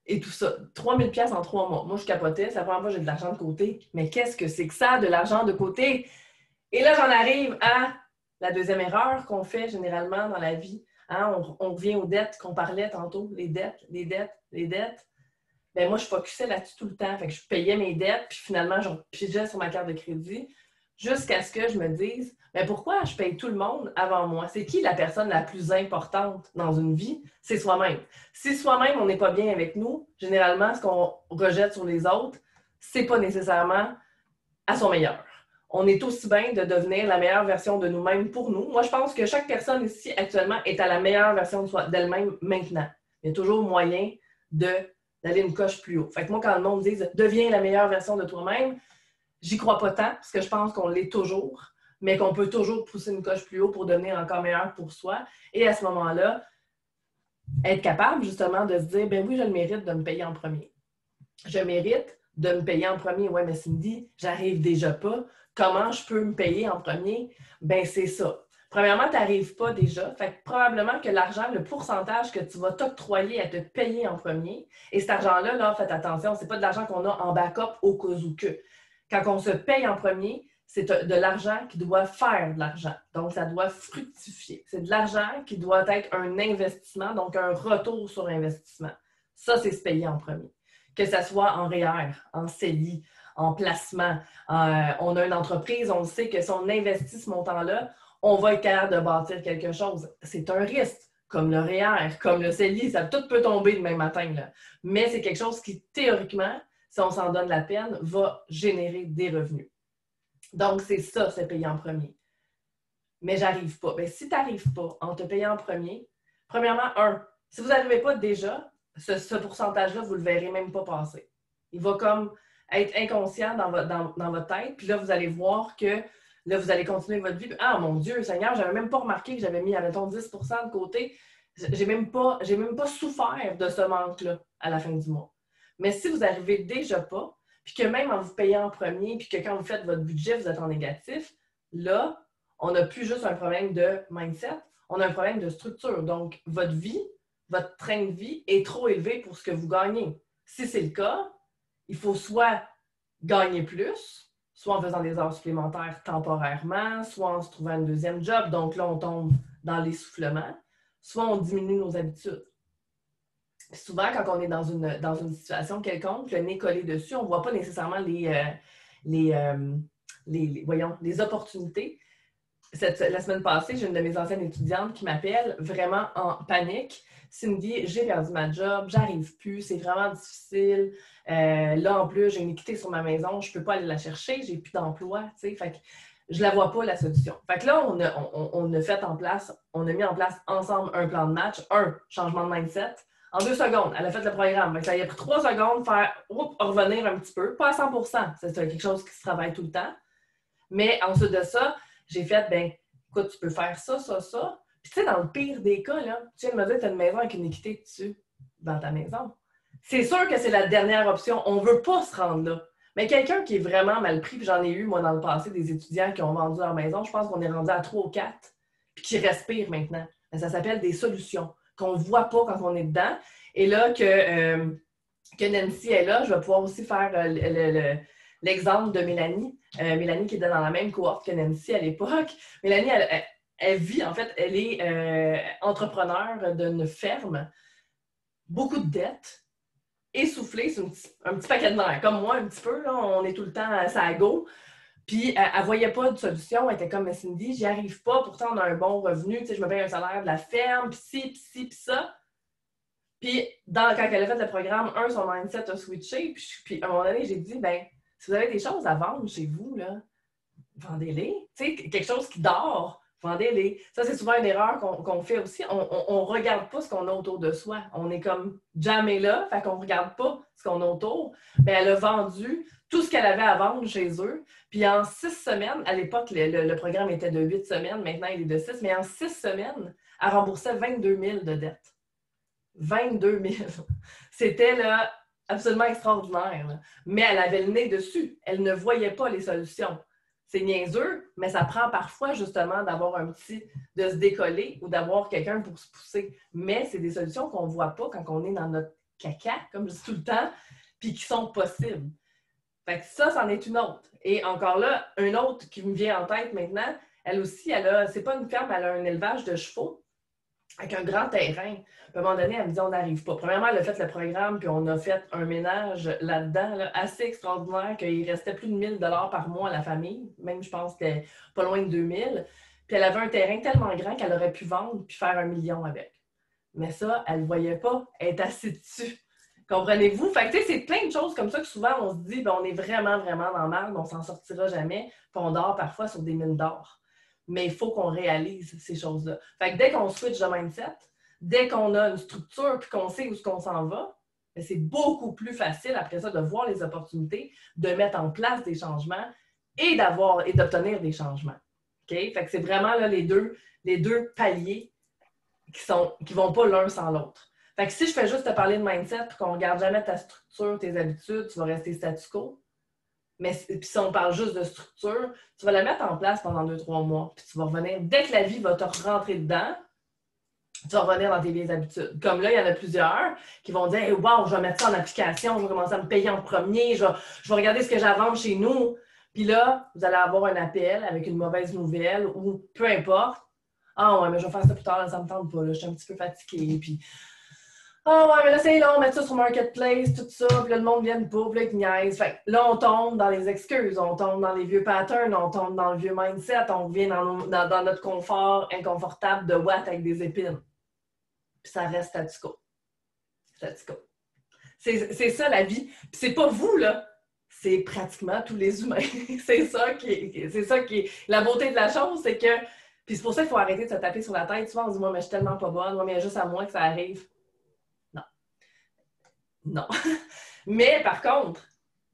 et tout ça. 3 000 $ en 3 mois. Moi, je capotais. C'est la première fois que j'ai de l'argent de côté. Mais qu'est-ce que c'est que ça, de l'argent de côté? Et là, j'en arrive à la deuxième erreur qu'on fait généralement dans la vie. Hein, on revient aux dettes qu'on parlait tantôt, les dettes. ben moi, je focusais là-dessus tout le temps. Fait que je payais mes dettes, puis finalement, je pigeais sur ma carte de crédit jusqu'à ce que je me dise, mais pourquoi je paye tout le monde avant moi? C'est qui la personne la plus importante dans une vie? C'est soi-même. Si soi-même, on n'est pas bien avec nous, généralement, ce qu'on rejette sur les autres, c'est pas nécessairement à son meilleur. On est aussi bien de devenir la meilleure version de nous-mêmes pour nous. Moi, je pense que chaque personne ici, actuellement, est à la meilleure version d'elle-même maintenant. Il y a toujours moyen d'aller une coche plus haut. Fait que moi, quand le monde me dit « deviens la meilleure version de toi-même », j'y crois pas tant, parce que je pense qu'on l'est toujours, mais qu'on peut toujours pousser une coche plus haut pour devenir encore meilleur pour soi. Et à ce moment-là, être capable justement de se dire « ben oui, je le mérite de me payer en premier. Je mérite de me payer en premier. Ouais, mais Cindy, j'arrive déjà pas. Comment je peux me payer en premier? Ben c'est ça. Premièrement, tu n'arrives pas déjà. Fait que probablement que l'argent, le pourcentage que tu vas t'octroyer à te payer en premier, et cet argent-là, là, faites attention, c'est pas de l'argent qu'on a en backup au cas où que. Quand on se paye en premier, c'est de l'argent qui doit faire de l'argent. Donc, ça doit fructifier. C'est de l'argent qui doit être un investissement, donc un retour sur investissement. Ça, c'est se payer en premier. Que ce soit en REER, en CELI, en placement. On a une entreprise, on sait que si on investit ce montant-là, on va être capable de bâtir quelque chose. C'est un risque, comme le REER, comme le CELI, ça tout peut tomber demain matin. Là. Mais c'est quelque chose qui, théoriquement, si on s'en donne la peine, va générer des revenus. Donc, c'est ça, se payer en premier. Mais j'arrive pas. Bien, si tu n'arrives pas en te payant en premier, premièrement, si vous n'arrivez pas déjà, ce pourcentage-là, vous ne le verrez même pas passer. Il va comme être inconscient dans votre tête, puis là, vous allez voir que là, vous allez continuer votre vie. Ah, mon Dieu, Seigneur, je n'avais même pas remarqué que j'avais mis, admettons, 10 de côté. J'ai même pas souffert de ce manque-là à la fin du mois. Mais si vous n'arrivez déjà pas, puis que même en vous payant en premier, puis que quand vous faites votre budget, vous êtes en négatif, là, on n'a plus juste un problème de mindset, on a un problème de structure. Donc, votre vie, votre train de vie est trop élevé pour ce que vous gagnez. Si c'est le cas, il faut soit gagner plus, soit en faisant des heures supplémentaires temporairement, soit en se trouvant un deuxième job. Donc là, on tombe dans l'essoufflement, soit on diminue nos habitudes. Puis souvent, quand on est dans une situation quelconque, le nez collé dessus, on ne voit pas nécessairement les opportunités. La semaine passée, j'ai une de mes anciennes étudiantes qui m'appelle vraiment en panique. Cindy, j'ai perdu ma job, j'arrive plus, c'est vraiment difficile. Là, en plus, j'ai une équité sur ma maison, je ne peux pas aller la chercher, j'ai plus d'emploi. Fait que je ne la vois pas, la solution. Fait que là, on a mis en place ensemble un plan de match, un changement de mindset. En 2 secondes, elle a fait le programme. Ça lui a pris 3 secondes de faire revenir un petit peu, pas à 100%. C'est quelque chose qui se travaille tout le temps. Mais ensuite de ça, j'ai fait, ben, écoute, tu peux faire ça, ça, ça. Puis, tu sais, dans le pire des cas, là, tu viens de me dire que tu as une maison avec une équité dessus, dans ta maison. C'est sûr que c'est la dernière option. On ne veut pas se rendre là. Mais quelqu'un qui est vraiment mal pris, puis j'en ai eu, moi, dans le passé, des étudiants qui ont vendu leur maison, je pense qu'on est rendu à 3 ou 4, puis qui respirent maintenant. Ça s'appelle des solutions qu'on ne voit pas quand on est dedans. Et là, que Nancy est là, je vais pouvoir aussi faire l'exemple de Mélanie. Mélanie qui était dans la même cohorte que Nancy à l'époque. Mélanie, elle vit, en fait, elle est entrepreneur d'une ferme, beaucoup de dettes, essoufflée, c'est un petit paquet de nerfs, comme moi un petit peu, là, on est tout le temps à sa go. Puis elle ne voyait pas de solution, elle était comme Cindy, j'y arrive pas, pourtant on a un bon revenu, tu sais, je me paye un salaire de la ferme, puis ci, puis ci, puis ça. Puis quand elle a fait le programme, son mindset a switché, puis à un moment donné, j'ai dit, ben si vous avez des choses à vendre chez vous, là, vendez-les. Tu sais, quelque chose qui dort, vendez-les. Ça, c'est souvent une erreur qu'on fait aussi. On ne regarde pas ce qu'on a autour de soi. On est comme jamais là, fait qu'on ne regarde pas ce qu'on a autour. Bien, elle a vendu tout ce qu'elle avait à vendre chez eux. Puis en 6 semaines, à l'époque, le programme était de 8 semaines, maintenant il est de 6, mais en 6 semaines, elle remboursait 22 000 de dettes. 22 000. C'était là absolument extraordinaire. Là. Mais elle avait le nez dessus. Elle ne voyait pas les solutions. C'est niaiseux, mais ça prend parfois justement d'avoir de se décoller ou d'avoir quelqu'un pour se pousser. Mais c'est des solutions qu'on ne voit pas quand on est dans notre caca, comme je dis tout le temps, puis qui sont possibles. Fait que ça, c'en est une autre. Et encore là, une autre qui me vient en tête maintenant, elle aussi, c'est pas une ferme, elle a un élevage de chevaux. avec un grand terrain. À un moment donné, elle me dit on n'arrive pas. Premièrement, elle a fait le programme, puis on a fait un ménage là-dedans, là, assez extraordinaire, qu'il restait plus de 1 000 $ par mois à la famille. Même, je pense que c'était pas loin de 2 000. Puis elle avait un terrain tellement grand qu'elle aurait pu vendre puis faire 1 million avec. Mais ça, elle ne le voyait pas. Elle est assise dessus. Comprenez-vous? Fait que, tu sais, c'est plein de choses comme ça que souvent, on se dit, ben, on est vraiment, vraiment dans le mal, on s'en sortira jamais, puis on dort parfois sur des mines d'or. Mais il faut qu'on réalise ces choses-là. Fait que dès qu'on switch de mindset, dès qu'on a une structure puis qu'on sait où on s'en va, ben, c'est beaucoup plus facile après ça de voir les opportunités, de mettre en place des changements et d'obtenir des changements. Okay? Fait que c'est vraiment là, les deux paliers qui vont pas l'un sans l'autre. Fait que si je fais juste te parler de mindset et qu'on ne regarde jamais ta structure, tes habitudes, tu vas rester statu quo. Mais puis si on parle juste de structure, tu vas la mettre en place pendant 2-3 mois. Puis tu vas revenir, dès que la vie va te rentrer dedans, tu vas revenir dans tes vieilles habitudes. Comme là, il y en a plusieurs qui vont dire hey, « Wow, je vais mettre ça en application, je vais commencer à me payer en premier, je vais regarder ce que j'avance chez nous. » Puis là, vous allez avoir un appel avec une mauvaise nouvelle ou peu importe. « Ah ouais, mais je vais faire ça plus tard, là, ça me tente pas, là, je suis un petit peu fatiguée. » Puis ah ouais, mais là, c'est long, mettre ça sur Marketplace, tout ça, puis là, le monde vient pas, puis là, il niaise. Fait que là, on tombe dans les excuses, on tombe dans les vieux patterns, on tombe dans le vieux mindset, on revient dans notre confort inconfortable de watt avec des épines. Puis ça reste statu quo. Statu quo. C'est ça, la vie. Puis c'est pas vous, là. C'est pratiquement tous les humains. c'est ça qui est la beauté de la chose, c'est que... Puis c'est pour ça qu'il faut arrêter de se taper sur la tête. Souvent, on se dit « Moi, mais je suis tellement pas bonne. Moi, mais il y a juste à moi que ça arrive. » Non. Mais par contre,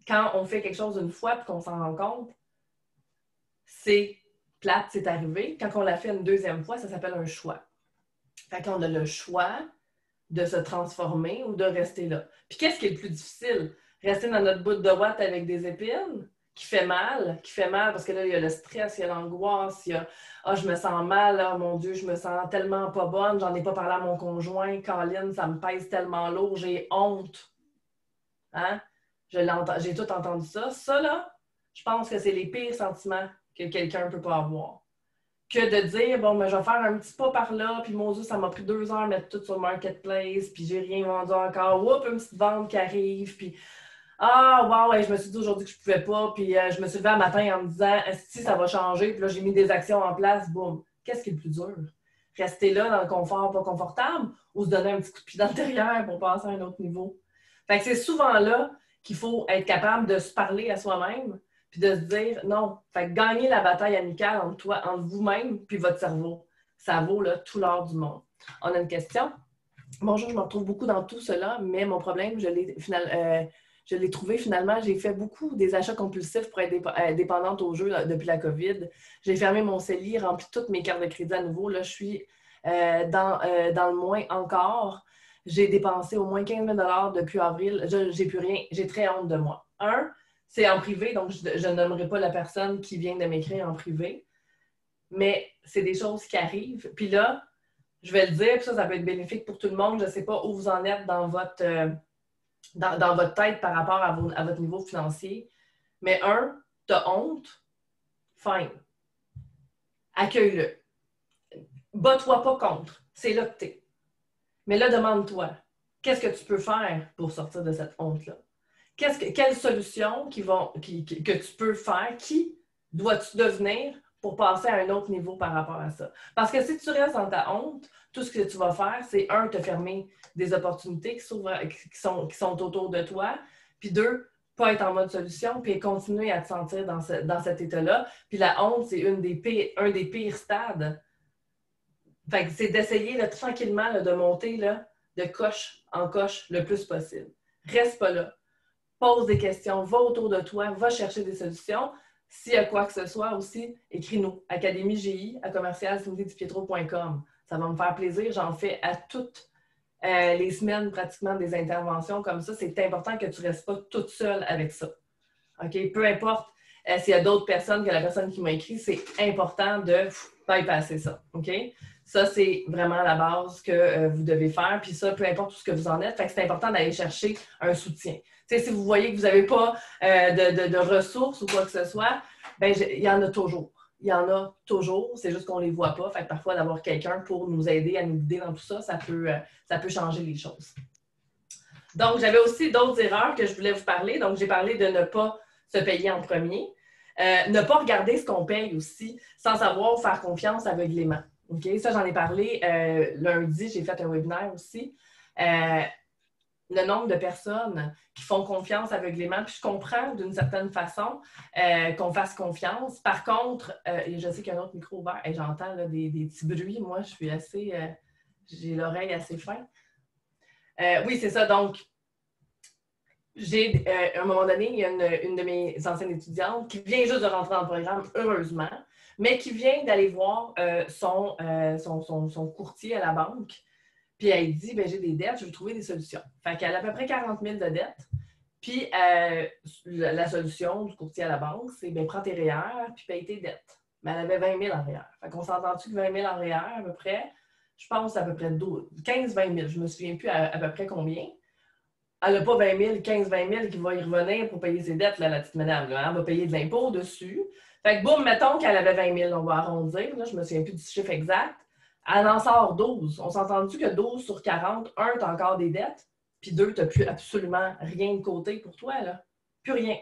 quand on fait quelque chose une fois et qu'on s'en rend compte, c'est plate, c'est arrivé. Quand on l'a fait une deuxième fois, ça s'appelle un choix. Fait qu'on a le choix de se transformer ou de rester là. Puis qu'est-ce qui est le plus difficile? Rester dans notre bout de watt avec des épines qui fait mal parce que là, il y a le stress, il y a l'angoisse, il y a « Ah, je me sens mal, oh, mon Dieu, je me sens tellement pas bonne, j'en ai pas parlé à mon conjoint, Colin, ça me pèse tellement lourd, j'ai honte. » Hein? J'ai tout entendu ça. Ça, là, je pense que c'est les pires sentiments que quelqu'un ne peut pas avoir. Que de dire, bon, mais je vais faire un petit pas par là, puis mon Dieu, ça m'a pris 2 heures à mettre tout sur le Marketplace, puis j'ai rien vendu encore. Oups, une petite vente qui arrive, puis ah, wow, je me suis dit aujourd'hui que je pouvais pas, puis je me suis levée un matin en me disant, si ça va changer, puis là, j'ai mis des actions en place, boum. Qu'est-ce qui est le plus dur? Rester là dans le confort pas confortable ou se donner un petit coup de pied dans le derrière pour passer à un autre niveau? Fait que c'est souvent là qu'il faut être capable de se parler à soi-même puis de se dire non. Fait que gagner la bataille amicale entre vous-même puis votre cerveau, ça vaut là, tout l'or du monde. On a une question. Bonjour, je me retrouve beaucoup dans tout cela, mais mon problème, je l'ai trouvé finalement. J'ai fait beaucoup des achats compulsifs pour être dépendante au jeu là, depuis la COVID. J'ai fermé mon CELI, rempli toutes mes cartes de crédit à nouveau. Là, je suis dans le moins encore. J'ai dépensé au moins 15 000 $ depuis avril. J'ai plus rien. J'ai très honte de moi. C'est en privé, donc je ne nommerai pas la personne qui vient de m'écrire en privé. Mais c'est des choses qui arrivent. Puis là, je vais le dire, puis ça peut être bénéfique pour tout le monde. Je ne sais pas où vous en êtes dans votre tête par rapport à votre niveau financier. Mais tu as honte, fine. Accueille-le. Bats-toi pas contre. C'est là que tu es. Mais là, demande-toi, qu'est-ce que tu peux faire pour sortir de cette honte-là? Quelle solution que tu peux faire? Qui dois-tu devenir pour passer à un autre niveau par rapport à ça? Parce que si tu restes dans ta honte, tout ce que tu vas faire, c'est te fermer des opportunités qui sont autour de toi, puis 2, pas être en mode solution, puis continuer à te sentir dans cet état-là. Puis la honte, c'est un des pires stades. Fait que c'est d'essayer là, tranquillement là, de monter là, de coche en coche le plus possible. Reste pas là. Pose des questions, va autour de toi, va chercher des solutions. S'il y a quoi que ce soit aussi, écris-nous. académiegi@cindydipietro.com. Ça va me faire plaisir. J'en fais à toutes les semaines pratiquement des interventions comme ça. C'est important que tu ne restes pas toute seule avec ça. OK? Peu importe s'il y a d'autres personnes que la personne qui m'a écrit, c'est important de bypasser ça. OK? Ça, c'est vraiment la base que vous devez faire. Puis ça, peu importe tout ce que vous en êtes, fait que c'est important d'aller chercher un soutien. Tu sais, si vous voyez que vous n'avez pas de ressources ou quoi que ce soit, bien, il y en a toujours. il y en a toujours, c'est juste qu'on ne les voit pas. Fait que parfois, d'avoir quelqu'un pour nous aider à nous guider dans tout ça, ça peut changer les choses. Donc, j'avais aussi d'autres erreurs que je voulais vous parler. Donc, j'ai parlé de ne pas se payer en premier. Ne pas regarder ce qu'on paye aussi sans savoir faire confiance aveuglément. Okay? Ça, j'en ai parlé lundi, j'ai fait un webinaire aussi. Le nombre de personnes qui font confiance aveuglément, puis je comprends d'une certaine façon qu'on fasse confiance. Par contre, je sais qu'il y a un autre micro ouvert et j'entends là, des petits bruits. Moi, je suis assez... j'ai l'oreille assez fin. Oui, c'est ça. Donc, à un moment donné, il y a une de mes anciennes étudiantes qui vient juste de rentrer dans le programme, heureusement, mais qui vient d'aller voir son courtier à la banque. Puis elle dit, j'ai des dettes, je veux trouver des solutions. Fait qu'elle a à peu près 40 000 de dettes. Puis la solution du courtier à la banque, c'est prends tes REER puis paye tes dettes. Mais elle avait 20 000 en REER. Fait qu'on s'entend-tu que 20 000 en REER à peu près, je pense à peu près 15-20 000. Je ne me souviens plus à peu près combien. Elle n'a pas 20 000, 15-20 000 qui va y revenir pour payer ses dettes, là, la petite madame. Là, elle va payer de l'impôt dessus. Fait que boum, mettons qu'elle avait 20 000, on va arrondir. Là, je ne me souviens plus du chiffre exact. Elle en sort 12. On s'entend-tu que 12 sur 40, 1, tu as encore des dettes, puis 2, tu n'as plus absolument rien de côté pour toi, là. Plus rien.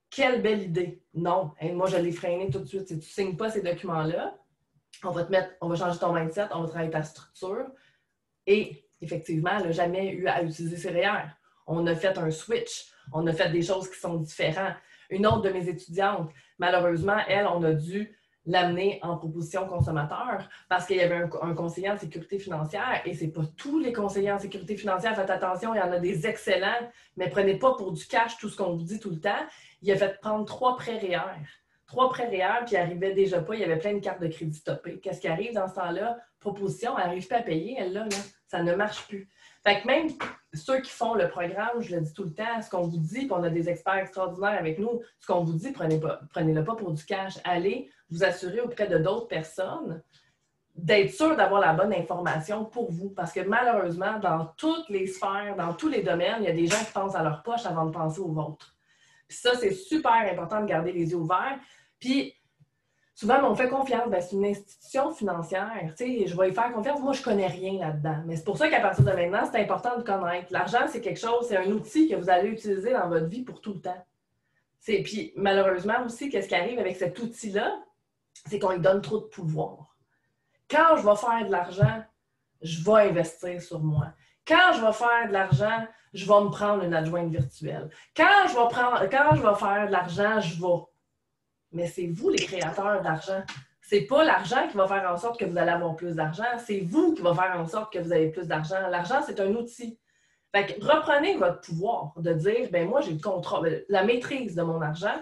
Quelle belle idée. Non. Hey, moi, je l'ai freiné tout de suite. Si tu ne signes pas ces documents-là, on va changer ton mindset, on va travailler ta structure. Et effectivement, elle n'a jamais eu à utiliser ses REER. On a fait un switch. On a fait des choses qui sont différentes. Une autre de mes étudiantes, malheureusement, elle, on a dû l'amener en proposition consommateur parce qu'il y avait un conseiller en sécurité financière et ce n'est pas tous les conseillers en sécurité financière. Faites attention, il y en a des excellents, mais prenez pas pour du cash tout ce qu'on vous dit tout le temps. Il a fait prendre 3 prêts REER. 3 prêts REER, puis il n'arrivait déjà pas. Il y avait plein de cartes de crédit stoppées. Qu'est-ce qui arrive dans ce temps-là? Proposition, elle n'arrive pas à payer, elle là, ça ne marche plus. Fait que même ceux qui font le programme, je le dis tout le temps, ce qu'on vous dit, puis on a des experts extraordinaires avec nous, ce qu'on vous dit, prenez-le pas pour du cash. Allez vous assurer auprès de d'autres personnes d'être sûr d'avoir la bonne information pour vous. Parce que malheureusement, dans toutes les sphères, dans tous les domaines, il y a des gens qui pensent à leur poche avant de penser aux vôtres. Puis ça, c'est super important de garder les yeux ouverts. Puis souvent, on fait confiance. C'est une institution financière. Je vais y faire confiance. Moi, je ne connais rien là-dedans. Mais c'est pour ça qu'à partir de maintenant, c'est important de connaître. L'argent, c'est quelque chose, c'est un outil que vous allez utiliser dans votre vie pour tout le temps. Puis malheureusement aussi, qu'est-ce qui arrive avec cet outil-là? C'est qu'on lui donne trop de pouvoir. Quand je vais faire de l'argent, je vais investir sur moi. Quand je vais faire de l'argent, je vais me prendre une adjointe virtuelle. Quand je vais faire de l'argent, je vais. Mais c'est vous les créateurs d'argent. C'est pas l'argent qui va faire en sorte que vous allez avoir plus d'argent. C'est vous qui va faire en sorte que vous avez plus d'argent. L'argent, c'est un outil. Fait que reprenez votre pouvoir de dire, moi, j'ai le contrôle, la maîtrise de mon argent.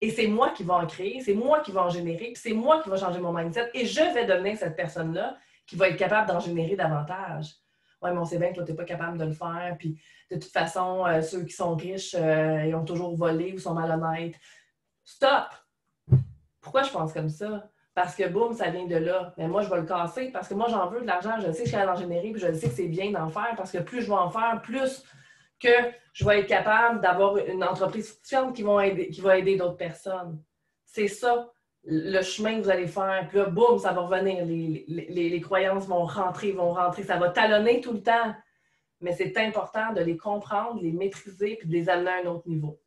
Et c'est moi qui vais en créer, c'est moi qui vais en générer, puis c'est moi qui vais changer mon mindset. Et je vais devenir cette personne-là qui va être capable d'en générer davantage. Oui, mais on sait bien que toi, tu n'es pas capable de le faire. Puis de toute façon, ceux qui sont riches, ils ont toujours volé ou sont malhonnêtes. Stop! Pourquoi je pense comme ça? Parce que boum, ça vient de là. Mais moi, je vais le casser parce que moi, j'en veux de l'argent. Je sais que je suis capable d'en générer, puis je sais que c'est bien d'en faire parce que plus je vais en faire, plus que je vais être capable d'avoir une entreprise fructueuse qui va aider d'autres personnes. C'est ça, le chemin que vous allez faire. Puis là, boum, ça va revenir. Les croyances vont rentrer. Ça va talonner tout le temps. Mais c'est important de les comprendre, de les maîtriser puis de les amener à un autre niveau.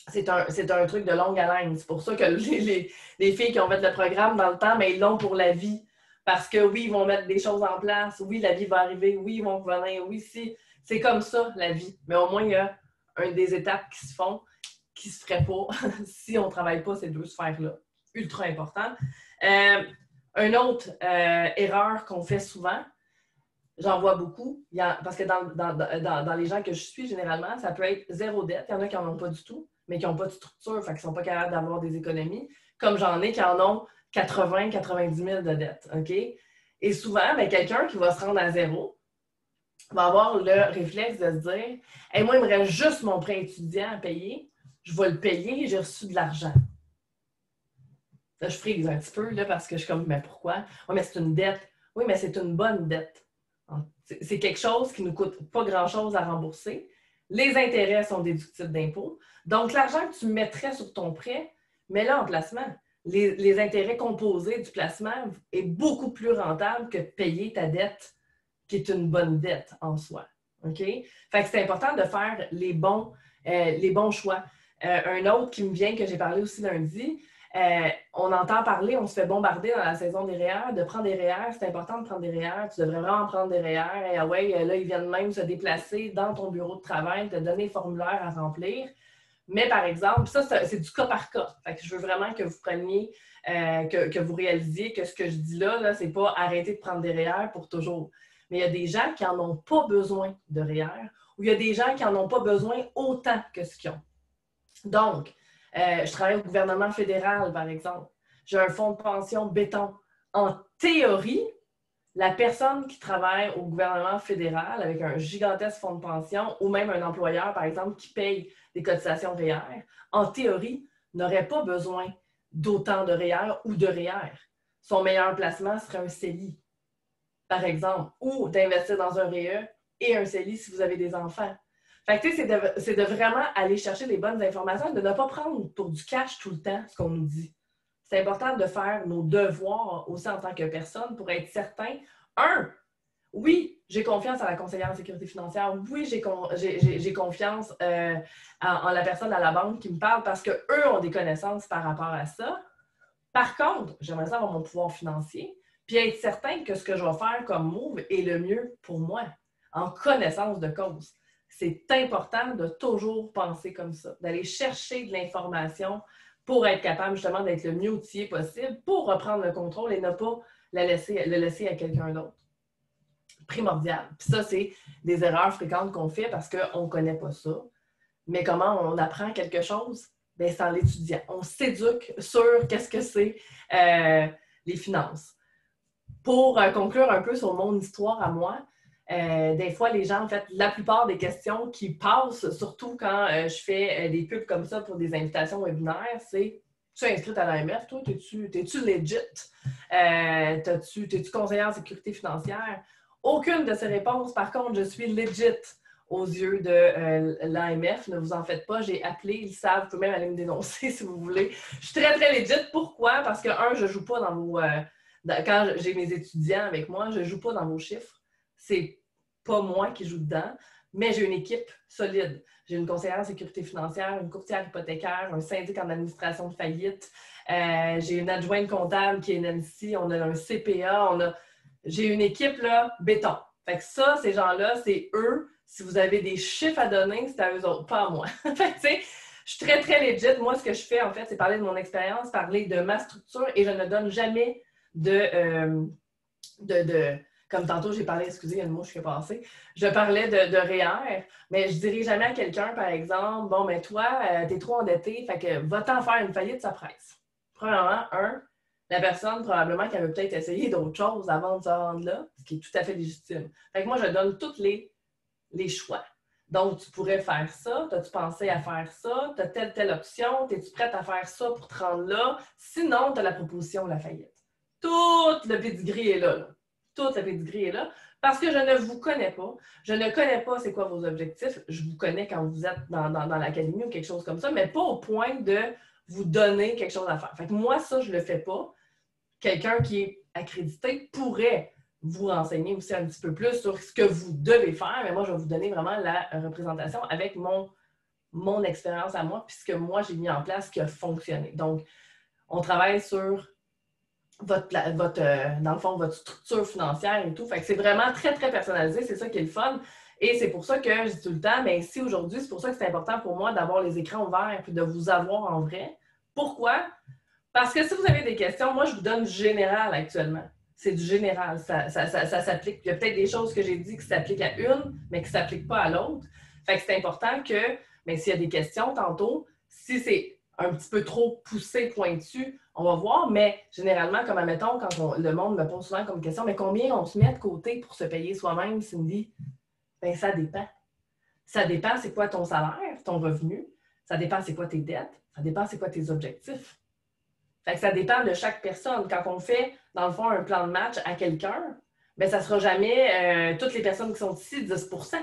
C'est un truc de longue haleine. C'est pour ça que les filles qui ont fait le programme dans le temps, mais ils l'ont pour la vie. Parce que oui, ils vont mettre des choses en place. Oui, la vie va arriver. Oui, ils vont revenir. Oui, si. C'est comme ça, la vie. Mais au moins, il y a des étapes qui se font, qui ne se feraient pas si on ne travaille pas ces deux sphères-là. Ultra important. Une autre erreur qu'on fait souvent, j'en vois beaucoup, parce que dans les gens que je suis, généralement, ça peut être zéro dette. Il y en a qui n'en ont pas du tout, mais qui n'ont pas de structure, fait qu'ils ne sont pas capables d'avoir des économies. Comme j'en ai qui en ont 80-90 000 de dettes. OK? Et souvent, quelqu'un qui va se rendre à zéro, va avoir le réflexe de se dire hey, moi, il me reste juste mon prêt étudiant à payer, je vais le payer et j'ai reçu de l'argent. Là, je frise un petit peu là, parce que je suis comme mais pourquoi? Oui, mais c'est une dette. Oui, mais c'est une bonne dette. C'est quelque chose qui ne nous coûte pas grand-chose à rembourser. Les intérêts sont déductibles d'impôts. Donc, l'argent que tu mettrais sur ton prêt, mets-le en placement. Les intérêts composés du placement est beaucoup plus rentable que de payer ta dette, qui est une bonne dette en soi. OK? Fait que c'est important de faire les bons choix. Un autre qui me vient, que j'ai parlé aussi lundi, on entend parler, on se fait bombarder dans la saison des REER, de prendre des REER, c'est important de prendre des REER, tu devrais vraiment prendre des REER, et ah ouais, là, ils viennent même se déplacer dans ton bureau de travail, te donner des formulaires à remplir. Mais par exemple, ça, c'est du cas par cas. Fait que je veux vraiment que vous preniez, que vous réalisiez que ce que je dis là, c'est pas arrêter de prendre des REER pour toujours. Mais il y a des gens qui n'en ont pas besoin de REER, ou il y a des gens qui n'en ont pas besoin autant que ce qu'ils ont. Donc, je travaille au gouvernement fédéral, par exemple. J'ai un fonds de pension béton. En théorie, la personne qui travaille au gouvernement fédéral avec un gigantesque fonds de pension ou même un employeur, par exemple, qui paye des cotisations REER, en théorie, n'aurait pas besoin d'autant de REER ou de REER. Son meilleur placement serait un CELI, par exemple, ou d'investir dans un REE et un CELI si vous avez des enfants. Fait que, tu sais, c'est de vraiment aller chercher les bonnes informations et de ne pas prendre pour du cash tout le temps ce qu'on nous dit. C'est important de faire nos devoirs aussi en tant que personne pour être certain. Oui, j'ai confiance à la conseillère en sécurité financière. Oui, j'ai confiance en la personne à la banque qui me parle parce qu'eux ont des connaissances par rapport à ça. Par contre, j'aimerais ça avoir mon pouvoir financier puis être certain que ce que je vais faire comme move est le mieux pour moi, en connaissance de cause. C'est important de toujours penser comme ça, d'aller chercher de l'information pour être capable justement d'être le mieux outillé possible pour reprendre le contrôle et ne pas le laisser à quelqu'un d'autre. Primordial. Puis ça, c'est des erreurs fréquentes qu'on fait parce qu'on ne connaît pas ça. Mais comment on apprend quelque chose? Bien, c'est en l'étudiant. On s'éduque sur qu'est-ce que c'est les finances. Pour conclure un peu sur mon histoire à moi, des fois, les gens, en fait, la plupart des questions qui passent, surtout quand je fais des pubs comme ça pour des invitations webinaires, c'est « Tu es inscrite à l'AMF, toi? T'es-tu legit? T'es-tu conseillère en sécurité financière? » Aucune de ces réponses. Par contre, je suis legit aux yeux de l'AMF. Ne vous en faites pas. J'ai appelé. Ils savent. Vous pouvez même aller me dénoncer si vous voulez. Je suis très, très legit. Pourquoi? Parce que, je ne joue pas dans vos... quand j'ai mes étudiants avec moi, je ne joue pas dans vos chiffres. C'est pas moi qui joue dedans, mais j'ai une équipe solide. J'ai une conseillère en sécurité financière, une courtière hypothécaire, un syndic en administration de faillite. J'ai une adjointe comptable qui est Nancy. On a un CPA. J'ai une équipe, là, béton. Fait que ça, ces gens-là, c'est eux. Si vous avez des chiffres à donner, c'est à eux autres, pas à moi. Fait que, tu sais, je suis très, très legit. Moi, ce que je fais, en fait, c'est parler de mon expérience, parler de ma structure et je ne donne jamais comme tantôt, j'ai parlé, excusez, il y a une mouche qui est passée, je parlais de REER, mais je ne dirais jamais à quelqu'un, par exemple, bon, mais toi, t'es trop endetté, fait que va-t'en faire une faillite, ça presse. Premièrement, la personne, probablement qu'elle veut peut-être essayer d'autres choses avant de se rendre là, ce qui est tout à fait légitime. Fait que moi, je donne tous les choix. Donc, tu pourrais faire ça, as-tu pensé à faire ça, tu as telle option, es-tu prête à faire ça pour te rendre là? Sinon, tu as la proposition de la faillite. Tout le pedigree est là. Tout le pedigree est là. Parce que je ne vous connais pas. Je ne connais pas c'est quoi vos objectifs. Je vous connais quand vous êtes dans l'académie ou quelque chose comme ça, mais pas au point de vous donner quelque chose à faire. Fait que moi, ça, je ne le fais pas. Quelqu'un qui est accrédité pourrait vous renseigner aussi un petit peu plus sur ce que vous devez faire, mais moi, je vais vous donner vraiment la représentation avec mon expérience à moi, puis ce que moi, j'ai mis en place qui a fonctionné. Donc, on travaille sur dans le fond, votre structure financière et tout. Fait que c'est vraiment très, très personnalisé. C'est ça qui est le fun. Et c'est pour ça que je dis tout le temps, mais ici, aujourd'hui, c'est pour ça que c'est important pour moi d'avoir les écrans ouverts et de vous avoir en vrai. Pourquoi? Parce que si vous avez des questions, moi, je vous donne du général actuellement. C'est du général. Ça s'applique. Il y a peut-être des choses que j'ai dit qui s'appliquent à une, mais qui ne s'appliquent pas à l'autre. Fait que c'est important que, mais s'il y a des questions tantôt, si c'est un petit peu trop poussé, pointu, on va voir, mais généralement, comme admettons, quand le monde me pose souvent comme question, mais combien on se met de côté pour se payer soi-même, Cindy? Bien, ça dépend. Ça dépend c'est quoi ton salaire, ton revenu. Ça dépend c'est quoi tes dettes. Ça dépend c'est quoi tes objectifs. Fait que ça dépend de chaque personne. Quand on fait, dans le fond, un plan de match à quelqu'un, bien, ça ne sera jamais toutes les personnes qui sont ici 10%.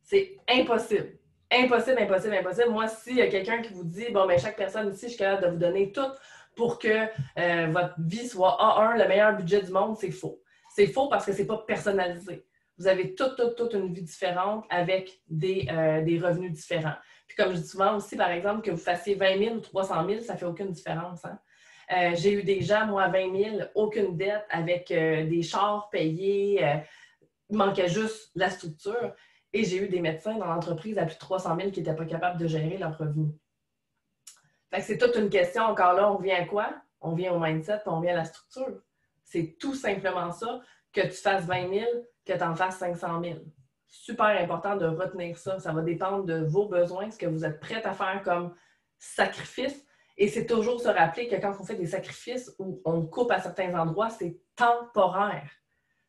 C'est impossible. Impossible, impossible, impossible. Moi, s'il y a quelqu'un qui vous dit, bon, ben chaque personne ici, je suis capable de vous donner tout pour que votre vie soit A1, le meilleur budget du monde, c'est faux. C'est faux parce que c'est pas personnalisé. Vous avez toute une vie différente avec des revenus différents. Puis comme je dis souvent aussi, par exemple, que vous fassiez 20 000 ou 300 000, ça ne fait aucune différence. Hein? J'ai eu des gens, moi, à 20 000, aucune dette, avec des chars payés. Il manquait juste la structure. Et j'ai eu des médecins dans l'entreprise à plus de 300 000 qui n'étaient pas capables de gérer leurs revenus. Fait que c'est toute une question. Encore là, on vient à quoi? On vient au mindset, puis on vient à la structure. C'est tout simplement ça, que tu fasses 20 000, que tu en fasses 500 000. Super important de retenir ça. Ça va dépendre de vos besoins, ce que vous êtes prêts à faire comme sacrifice. Et c'est toujours se rappeler que quand on fait des sacrifices où on coupe à certains endroits, c'est temporaire.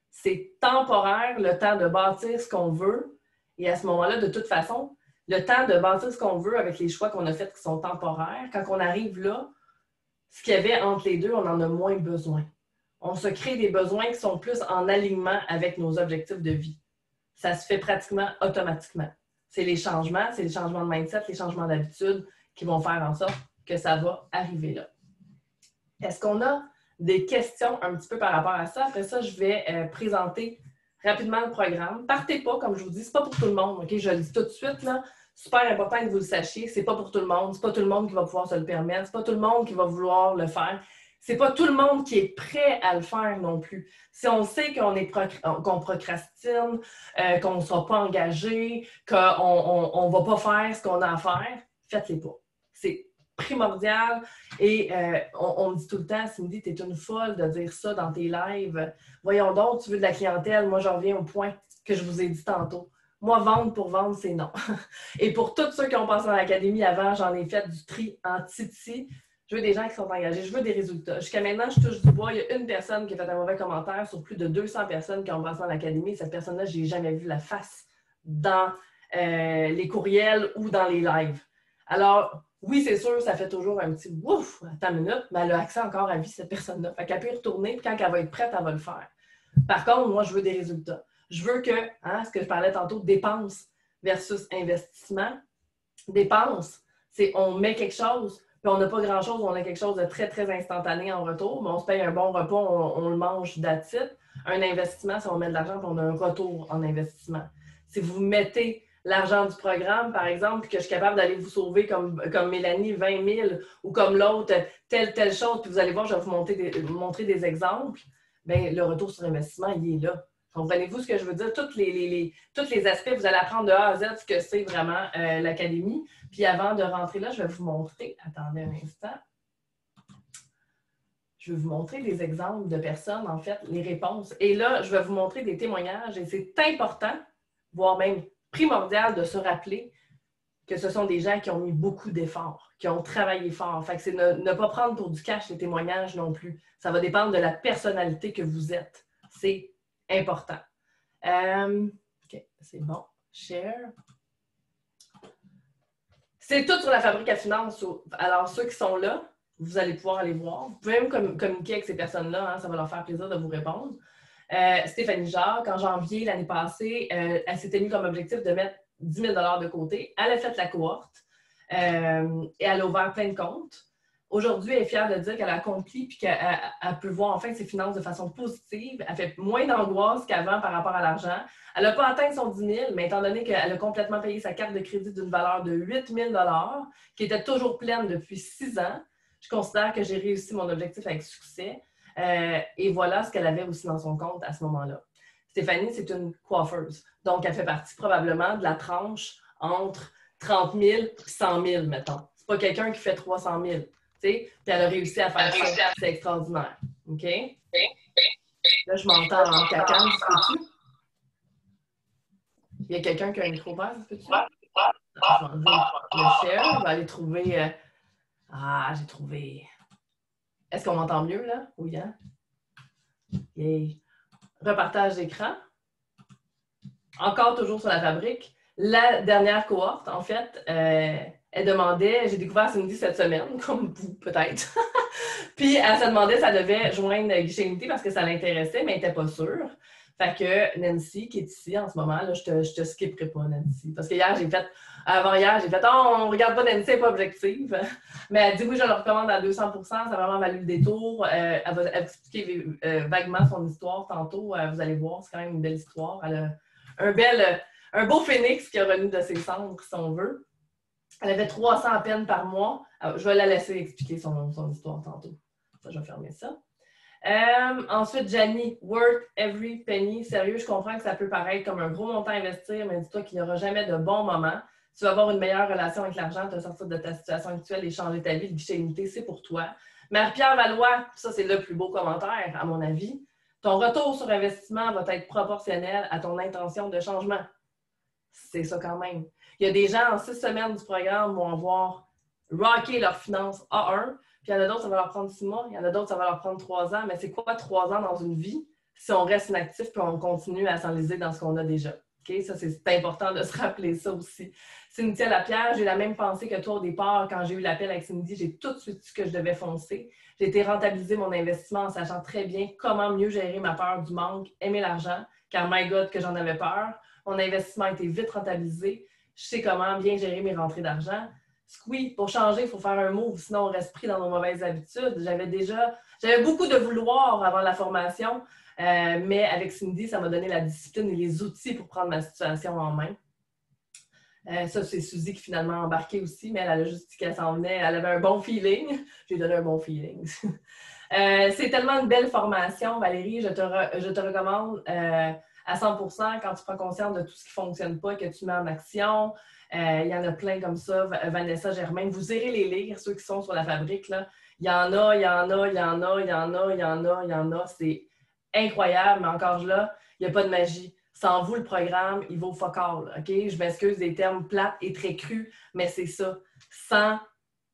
C'est temporaire, le temps de bâtir ce qu'on veut. Et à ce moment-là, de toute façon, le temps de bâtir ce qu'on veut avec les choix qu'on a faits qui sont temporaires, quand on arrive là, ce qu'il y avait entre les deux, on en a moins besoin. On se crée des besoins qui sont plus en alignement avec nos objectifs de vie. Ça se fait pratiquement automatiquement. C'est les changements de mindset, les changements d'habitude qui vont faire en sorte que ça va arriver là. Est-ce qu'on a des questions un petit peu par rapport à ça? Après ça, je vais présenter rapidement le programme. Partez pas, comme je vous dis, c'est pas pour tout le monde. Okay? Je le dis tout de suite, là. Super important que vous le sachiez. C'est pas pour tout le monde. C'est pas tout le monde qui va pouvoir se le permettre. C'est pas tout le monde qui va vouloir le faire. C'est pas tout le monde qui est prêt à le faire non plus. Si on sait qu'on procrastine, qu'on ne sera pas engagé, qu'on ne va pas faire ce qu'on a à faire, faites-les pas. C'est primordial. Et on me dit tout le temps, Cindy, tu es une folle de dire ça dans tes lives. Voyons donc, tu veux de la clientèle. Moi, j'en reviens au point que je vous ai dit tantôt. Moi, vendre pour vendre, c'est non. Et pour tous ceux qui ont passé dans l'académie avant, j'en ai fait du tri en titi. Je veux des gens qui sont engagés. Je veux des résultats. Jusqu'à maintenant, je touche du bois. Il y a une personne qui a fait un mauvais commentaire sur plus de 200 personnes qui ont passé dans l'académie. Cette personne-là, je n'ai jamais vu la face dans les courriels ou dans les lives. Alors, oui, c'est sûr, ça fait toujours un petit ouf, attends une minute, mais elle a accès encore à vie, cette personne-là. Fait qu'elle peut y retourner, puis quand elle va être prête, elle va le faire. Par contre, moi, je veux des résultats. Je veux que, ce que je parlais tantôt, dépense versus investissement. Dépense, c'est on met quelque chose, puis on n'a pas grand-chose, on a quelque chose de très, très instantané en retour, mais on se paye un bon repas, on le mange that's it. Un investissement, c'est on met de l'argent, puis on a un retour en investissement. Si vous mettez l'argent du programme, par exemple, que je suis capable d'aller vous sauver comme Mélanie, 20 000, ou comme l'autre, telle chose, puis vous allez voir, je vais vous montrer des exemples, bien, le retour sur investissement, il est là. Comprenez-vous ce que je veux dire? Tous les aspects, vous allez apprendre de A à Z ce que c'est vraiment l'académie. Puis avant de rentrer là, je vais vous montrer, attendez un instant, je vais vous montrer des exemples de personnes, en fait, les réponses. Et là, je vais vous montrer des témoignages, et c'est important, voire même primordial de se rappeler que ce sont des gens qui ont mis beaucoup d'efforts, qui ont travaillé fort. Fait que c'est ne pas prendre pour du cash les témoignages non plus. Ça va dépendre de la personnalité que vous êtes. C'est important. OK, c'est bon. Share. C'est tout sur la fabrique à finances. Alors, ceux qui sont là, vous allez pouvoir aller voir. Vous pouvez même communiquer avec ces personnes-là. Hein, ça va leur faire plaisir de vous répondre. Stéphanie Jacques, en janvier l'année passée, elle s'était mis comme objectif de mettre 10 000 $ de côté. Elle a fait la cohorte et elle a ouvert plein de comptes. Aujourd'hui, elle est fière de dire qu'elle a accompli et qu'elle peut voir enfin ses finances de façon positive. Elle fait moins d'angoisse qu'avant par rapport à l'argent. Elle n'a pas atteint son 10 000, mais étant donné qu'elle a complètement payé sa carte de crédit d'une valeur de 8 000 $, qui était toujours pleine depuis 6 ans, je considère que j'ai réussi mon objectif avec succès. Et voilà ce qu'elle avait aussi dans son compte à ce moment-là. Stéphanie, c'est une coiffeuse. Donc, elle fait partie probablement de la tranche entre 30 000 et 100 000, mettons. C'est pas quelqu'un qui fait 300 000. Puis elle a réussi à faire ça. C'est extraordinaire. OK? Là, je m'entends en cacane. Peux-tu? Il y a quelqu'un qui a un micro vert, peux-tu? Je vais enlever le share. Je vais aller trouver... j'ai trouvé... Est-ce qu'on m'entend mieux, là? Oui, hein? Okay. Repartage d'écran. Encore toujours sur la fabrique. La dernière cohorte, en fait, elle demandait, j'ai découvert Cindy cette semaine, comme vous peut-être. Puis elle se demandait si elle devait joindre Guichet Unité parce que ça l'intéressait, mais elle n'était pas sûre. Fait que Nancy, qui est ici en ce moment, là, je te skipperai pas, Nancy. Parce que hier, avant-hier, j'ai fait « Oh, on regarde pas Nancy, elle n'est pas objective. » Mais elle dit « Oui, je le recommande à 200%, ça a vraiment valu le détour. Elle va expliquer vaguement son histoire tantôt. Vous allez voir, c'est quand même une belle histoire. Elle a un beau phénix qui a revenu de ses cendres, si on veut. Elle avait 300 à peine par mois. Je vais la laisser expliquer son histoire tantôt. Ça, je vais fermer ça. Ensuite, Janie, worth every penny. Sérieux, je comprends que ça peut paraître comme un gros montant à investir, mais dis-toi qu'il n'y aura jamais de bons moments. Tu vas avoir une meilleure relation avec l'argent, te sortir de ta situation actuelle et changer ta vie. Le guichet limité, c'est pour toi. Marie-Pierre Valois, ça, c'est le plus beau commentaire, à mon avis. Ton retour sur investissement va être proportionnel à ton intention de changement. C'est ça quand même. Il y a des gens en 6 semaines du programme vont avoir rocké leurs finances A1. Puis il y en a d'autres, ça va leur prendre 6 mois. Il y en a d'autres, ça va leur prendre 3 ans. Mais c'est quoi 3 ans dans une vie si on reste inactif puis on continue à s'enliser dans ce qu'on a déjà? Okay? Ça, c'est important de se rappeler ça aussi. Cynthia Lapierre, j'ai la même pensée que toi au départ. Quand j'ai eu l'appel avec Cindy, j'ai tout de suite su que je devais foncer. J'ai été rentabiliser mon investissement en sachant très bien comment mieux gérer ma peur du manque, aimer l'argent, car my God, que j'en avais peur. Mon investissement a été vite rentabilisé. Je sais comment bien gérer mes rentrées d'argent. Oui, pour changer, il faut faire un move, sinon on reste pris dans nos mauvaises habitudes. J'avais beaucoup de vouloir avant la formation, mais avec Cindy, ça m'a donné la discipline et les outils pour prendre ma situation en main. Ça, c'est Suzy qui finalement a embarqué aussi, mais elle a juste dit qu'elle s'en venait. Elle avait un bon feeling. J'ai donné un bon feeling. C'est tellement une belle formation, Valérie. Je te recommande à 100% quand tu prends conscience de tout ce qui ne fonctionne pas, que tu mets en action. Il y en a plein comme ça. Vanessa Germain, vous irez les lire, ceux qui sont sur la fabrique. Là. Il y en a, il y en a, il y en a, il y en a, il y en a, il y en a. C'est incroyable, mais encore là, il n'y a pas de magie. Sans vous, le programme, il vaut fuck all. Okay? Je m'excuse des termes plates et très crus, mais c'est ça. Sans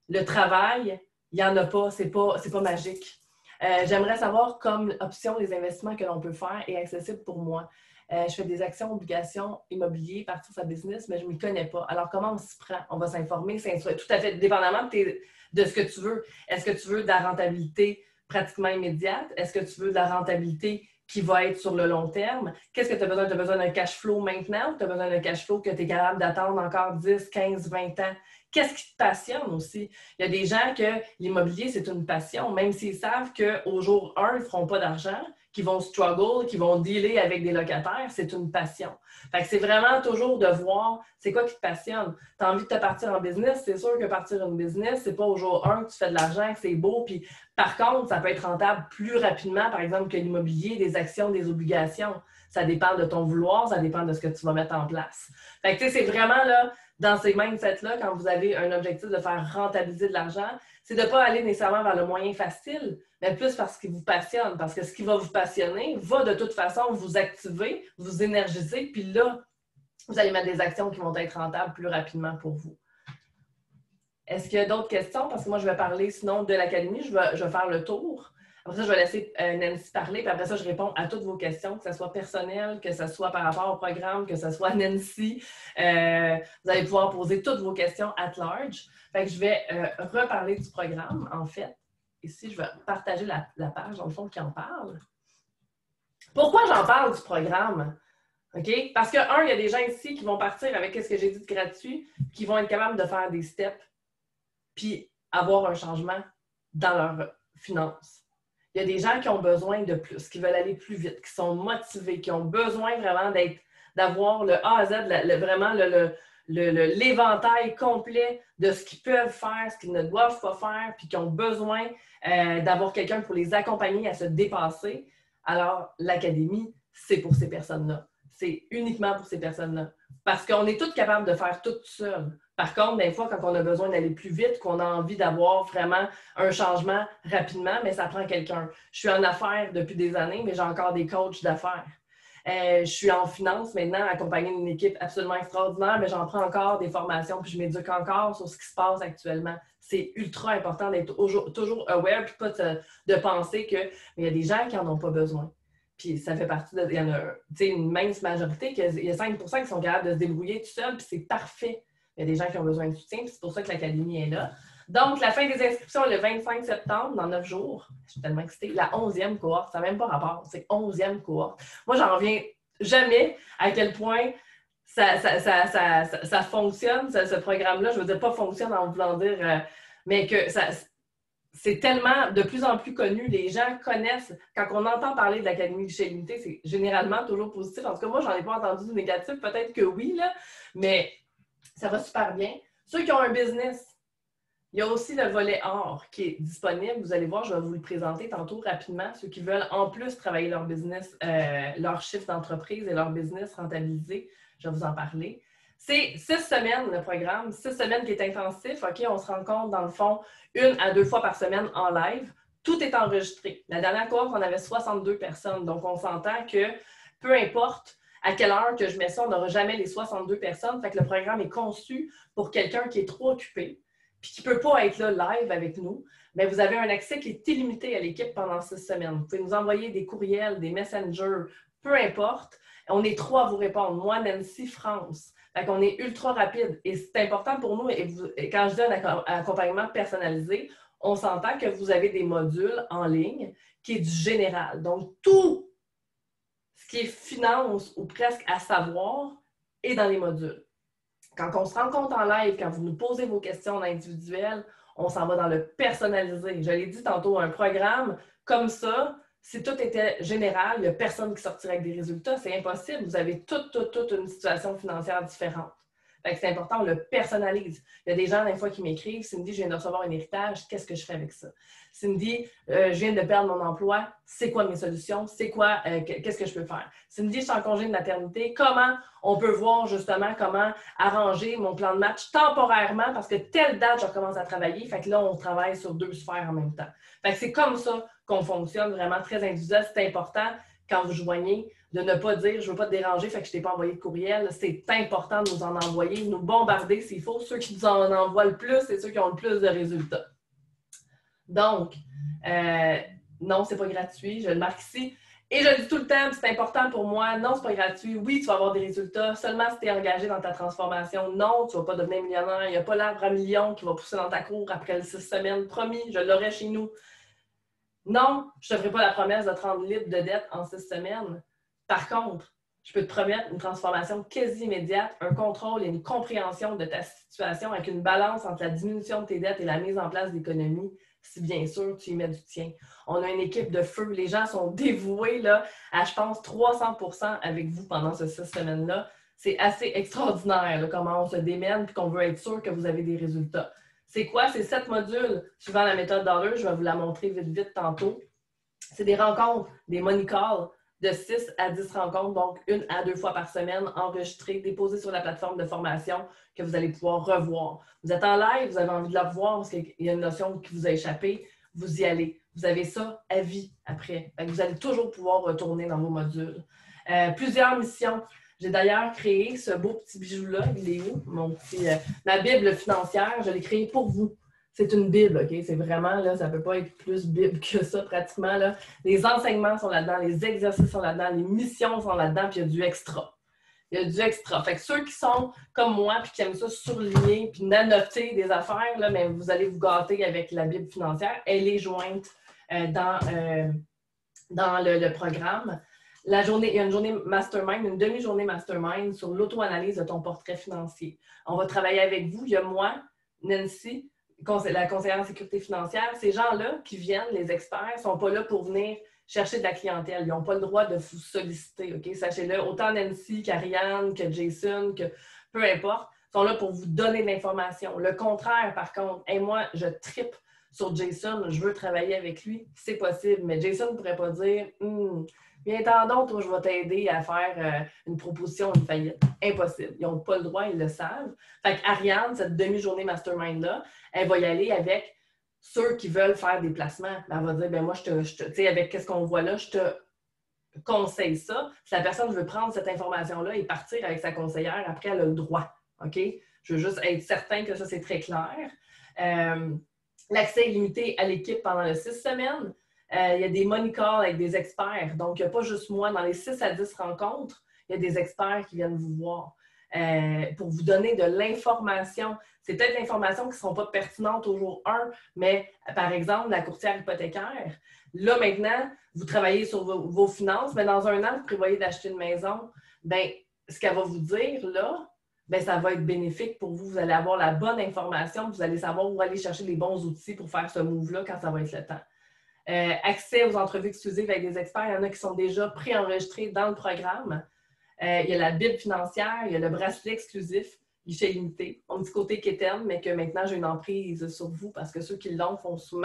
le travail, il n'y en a pas. C'est pas magique. J'aimerais savoir, comme option, les investissements que l'on peut faire est accessible pour moi. Je fais des actions, obligations, immobilier, partir sa business, mais je ne m'y connais pas. Alors, comment on s'y prend? On va s'informer, s'instruire, tout à fait dépendamment de ce que tu veux. Est-ce que tu veux de la rentabilité pratiquement immédiate? Est-ce que tu veux de la rentabilité qui va être sur le long terme? Qu'est-ce que tu as besoin? Tu as besoin d'un cash flow maintenant ou tu as besoin d'un cash flow que tu es capable d'attendre encore 10, 15, 20 ans? Qu'est-ce qui te passionne aussi? Il y a des gens que l'immobilier, c'est une passion, même s'ils savent qu'au jour 1, ils ne feront pas d'argent, qu'ils vont struggle, qu'ils vont dealer avec des locataires, c'est une passion. Fait que c'est vraiment toujours de voir c'est quoi qui te passionne. Tu as envie de te partir en business, c'est sûr que partir une business, c'est pas au jour 1 que tu fais de l'argent, que c'est beau. Puis par contre, ça peut être rentable plus rapidement, par exemple, que l'immobilier, des actions, des obligations. Ça dépend de ton vouloir, ça dépend de ce que tu vas mettre en place. Fait que tu sais, c'est vraiment là, dans ces mindsets-là, quand vous avez un objectif de faire rentabiliser de l'argent, c'est de ne pas aller nécessairement vers le moyen facile, mais plus parce qu'il vous passionne. Parce que ce qui va vous passionner va de toute façon vous activer, vous énergiser, puis là, vous allez mettre des actions qui vont être rentables plus rapidement pour vous. Est-ce qu'il y a d'autres questions? Parce que moi, je vais parler sinon de l'académie, je vais faire le tour. Après ça, je vais laisser Nancy parler, puis après ça, je réponds à toutes vos questions, que ce soit personnel, que ce soit par rapport au programme, que ce soit Nancy. Vous allez pouvoir poser toutes vos questions at large. Fait que je vais reparler du programme, en fait. Ici, je vais partager la page, dans le fond, qui en parle. Pourquoi j'en parle du programme? OK? Parce que, il y a des gens ici qui vont partir avec ce que j'ai dit de gratuit, qui vont être capables de faire des steps, puis avoir un changement dans leurs finances. Il y a des gens qui ont besoin de plus, qui veulent aller plus vite, qui sont motivés, qui ont besoin vraiment d'avoir le A à Z, vraiment l'éventail complet de ce qu'ils peuvent faire, ce qu'ils ne doivent pas faire, puis qui ont besoin d'avoir quelqu'un pour les accompagner à se dépasser. Alors, l'académie, c'est pour ces personnes-là. C'est uniquement pour ces personnes-là. Parce qu'on est tous capables de faire tout seul. Par contre, des fois, quand on a besoin d'aller plus vite, qu'on a envie d'avoir vraiment un changement rapidement, mais ça prend quelqu'un. Je suis en affaires depuis des années, mais j'ai encore des coachs d'affaires. Je suis en finance maintenant, accompagnée d'une équipe absolument extraordinaire, mais j'en prends encore des formations, puis je m'éduque encore sur ce qui se passe actuellement. C'est ultra important d'être toujours aware, puis pas de penser que mais il y a des gens qui n'en ont pas besoin. Puis ça fait partie de... Il y en a une mince majorité, il y a 5% qui sont capables de se débrouiller tout seul, puis c'est parfait. Il y a des gens qui ont besoin de soutien, puis c'est pour ça que l'académie est là. Donc, la fin des inscriptions est le 25 septembre, dans 9 jours. Je suis tellement excitée. La 11e cohorte, ça n'a même pas rapport. C'est 11e cohorte. Moi, j'en reviens jamais à quel point ça fonctionne, ce programme-là. Je veux dire, pas fonctionne en voulant dire, mais que c'est tellement de plus en plus connu. Les gens connaissent. Quand on entend parler de l'Académie Guichet Limité, c'est généralement toujours positif. En tout cas, moi, j'en ai pas entendu du négatif. Peut-être que oui, là, mais ça va super bien. Ceux qui ont un business, il y a aussi le volet or qui est disponible. Vous allez voir, je vais vous le présenter tantôt rapidement. Ceux qui veulent en plus travailler leur business, leur chiffre d'entreprise et leur business rentabilisé, je vais vous en parler. C'est 6 semaines le programme, 6 semaines qui est intensif. OK, on se rencontre dans le fond 1 à 2 fois par semaine en live. Tout est enregistré. La dernière cohorte, on avait 62 personnes. Donc, on s'entend que peu importe à quelle heure que je mets ça, on n'aura jamais les 62 personnes. Fait que le programme est conçu pour quelqu'un qui est trop occupé puis qui ne peut pas être là live avec nous. Bien, vous avez un accès qui est illimité à l'équipe pendant 6 semaines. Vous pouvez nous envoyer des courriels, des messengers, peu importe. On est 3 à vous répondre. Moi, Nancy, France. Fait qu'on est ultra rapide. Et c'est important pour nous. Et quand je dis un accompagnement personnalisé, on s'entend que vous avez des modules en ligne qui est du général. Donc, tout ce qui est finance ou presque à savoir est dans les modules. Quand on se rencontre en live, quand vous nous posez vos questions en individuel, on s'en va dans le personnalisé. Je l'ai dit tantôt, un programme comme ça, si tout était général, il n'y a personne qui sortirait avec des résultats. C'est impossible. Vous avez toute une situation financière différente. Fait que c'est important, on le personnalise. Il y a des gens, des fois, qui m'écrivent, Cindy, je viens de recevoir un héritage, qu'est-ce que je fais avec ça? Cindy, je viens de perdre mon emploi, c'est quoi mes solutions? C'est quoi, qu'est-ce que je peux faire? Cindy, je suis en congé de maternité, comment on peut voir justement comment arranger mon plan de match temporairement parce que telle date, je recommence à travailler. Fait que là, on travaille sur 2 sphères en même temps. Fait que c'est comme ça qu'on fonctionne vraiment très individuel. C'est important quand vous joignez de ne pas dire « je ne veux pas te déranger, fait que je ne t'ai pas envoyé de courriel ». C'est important de nous en envoyer, de nous bombarder s'il faut. Ceux qui nous en envoient le plus, c'est ceux qui ont le plus de résultats. Donc, non, ce n'est pas gratuit, je le marque ici. Et je le dis tout le temps, c'est important pour moi, non, ce n'est pas gratuit. Oui, tu vas avoir des résultats, seulement si tu es engagé dans ta transformation. Non, tu ne vas pas devenir millionnaire. Il n'y a pas l'arbre à millions qui va pousser dans ta cour après les 6 semaines. Promis, je l'aurai chez nous. Non, je ne te ferai pas la promesse de te rendre libre de dette en 6 semaines. Par contre, je peux te promettre une transformation quasi immédiate, un contrôle et une compréhension de ta situation avec une balance entre la diminution de tes dettes et la mise en place d'économies, si bien sûr tu y mets du tien. On a une équipe de feu. Les gens sont dévoués là, à, je pense, 300% avec vous pendant ces 6 semaines-là. C'est assez extraordinaire là, comment on se démène et qu'on veut être sûr que vous avez des résultats. C'est quoi? C'est 7 modules suivant la méthode Dollar. Je vais vous la montrer vite tantôt. C'est des rencontres, des money calls de 6 à 10 rencontres, donc 1 à 2 fois par semaine, enregistrées, déposées sur la plateforme de formation que vous allez pouvoir revoir. Vous êtes en live, vous avez envie de la revoir parce qu'il y a une notion qui vous a échappé, vous y allez. Vous avez ça à vie après. Vous allez toujours pouvoir retourner dans vos modules. Plusieurs missions. J'ai d'ailleurs créé ce beau petit bijou-là. Il est où? Ma Bible financière, je l'ai créée pour vous. C'est une Bible, OK? C'est vraiment, là, ça ne peut pas être plus Bible que ça, pratiquement, là. Les enseignements sont là-dedans, les exercices sont là-dedans, les missions sont là-dedans, puis il y a du extra. Il y a du extra. Fait que ceux qui sont comme moi, puis qui aiment ça surligner, puis annoter des affaires, là, mais vous allez vous gâter avec la Bible financière. Elle est jointe dans le programme. Il y a une journée mastermind, une demi-journée mastermind sur l'auto-analyse de ton portrait financier. On va travailler avec vous. Il y a moi, Nancy, la conseillère en sécurité financière. Ces gens-là qui viennent, les experts, ne sont pas là pour venir chercher de la clientèle. Ils n'ont pas le droit de vous solliciter. Okay? Sachez-le, autant Nancy qu'Ariane, que Jason, que peu importe, sont là pour vous donner de l'information. Le contraire, par contre, moi, je trippe sur Jason, je veux travailler avec lui, c'est possible. Mais Jason ne pourrait pas dire viens-t'en donc, toi, je vais t'aider à faire une proposition, une faillite. Impossible. Ils n'ont pas le droit, ils le savent. Fait qu'Ariane, cette demi-journée mastermind-là, elle va y aller avec ceux qui veulent faire des placements. Elle va dire, ben moi, tu sais, avec qu'est-ce qu'on voit là, je te conseille ça. Si la personne veut prendre cette information-là et partir avec sa conseillère, après, elle a le droit. OK? Je veux juste être certain que ça, c'est très clair. L'accès est limité à l'équipe pendant les 6 semaines. Il y a des money calls avec des experts. Donc, il n'y a pas juste moi. Dans les 6 à 10 rencontres, il y a des experts qui viennent vous voir. pour vous donner de l'information. C'est peut-être l'information qui ne seront pas pertinentes au jour 1, mais par exemple, la courtière hypothécaire. Là, maintenant, vous travaillez sur vos finances, mais dans un an, vous prévoyez d'acheter une maison. Bien, ce qu'elle va vous dire, là, bien, ça va être bénéfique pour vous. Vous allez avoir la bonne information, vous allez savoir où aller chercher les bons outils pour faire ce move-là quand ça va être le temps. Accès aux entrevues exclusives avec des experts, il y en a qui sont déjà préenregistrés dans le programme. Il y a la Bible financière, il y a le bracelet exclusif, guichet limité. Mon petit côté quétaine, mais que maintenant j'ai une emprise sur vous parce que ceux qui l'ont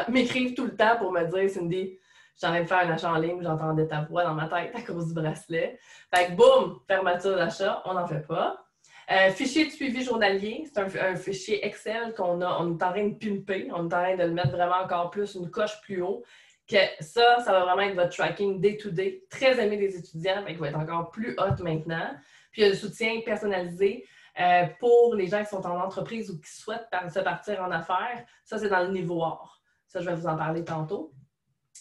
m'écrivent tout le temps pour me dire, Cindy, j'en train de faire un achat en ligne, j'entendais ta voix dans ma tête à cause du bracelet. Fait que boum, fermeture d'achat, on n'en fait pas. Fichier de suivi journalier, c'est un fichier Excel on est en train de pimper, on est en train de le mettre vraiment encore plus, une coche plus haut. Que ça va vraiment être votre tracking day-to-day, très aimé des étudiants, mais qui va être encore plus hot maintenant. Puis il y a le soutien personnalisé pour les gens qui sont en entreprise ou qui souhaitent se partir en affaires. Ça, c'est dans le niveau or. Ça, je vais vous en parler tantôt.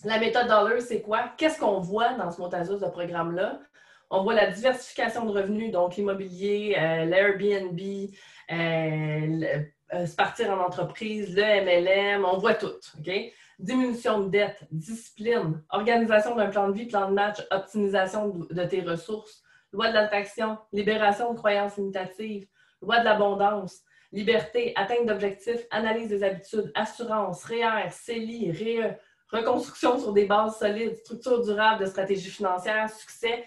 La méthode Dollar, c'est quoi? Qu'est-ce qu'on voit dans ce Montazus de programme-là? On voit la diversification de revenus, donc l'immobilier, l'Airbnb, se partir en entreprise, le MLM, on voit tout, OK? Diminution de dette, discipline, organisation d'un plan de vie, plan de match, optimisation de tes ressources, loi de l'attraction, libération de croyances limitatives, loi de l'abondance, liberté, atteinte d'objectifs, analyse des habitudes, assurance, REER, CELI, REE, reconstruction sur des bases solides, structure durable de stratégie financière, succès,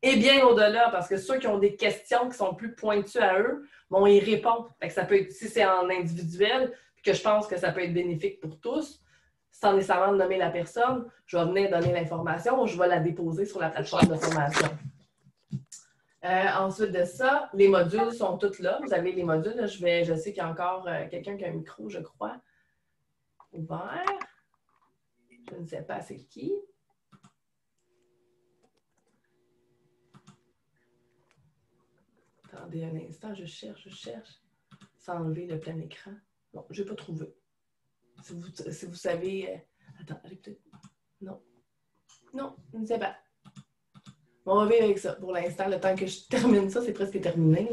et bien au-delà, parce que ceux qui ont des questions qui sont plus pointues à eux, bon, ils répondent. Fait que ça peut être, si c'est en individuel, puis que je pense que ça peut être bénéfique pour tous, sans nécessairement nommer la personne, je vais venir donner l'information ou je vais la déposer sur la plateforme de formation. Ensuite de ça, les modules sont tous là. Vous avez les modules. Là, je sais qu'il y a encore quelqu'un qui a un micro, je crois, ouvert. Je ne sais pas c'est qui. Attendez un instant, je cherche. Sans enlever le plein écran. Bon, je n'ai pas trouvé. Si vous savez... Attends, allez peut-être... Non, je ne sais pas. Bon, on va vivre avec ça pour l'instant. Le temps que je termine ça, c'est presque terminé.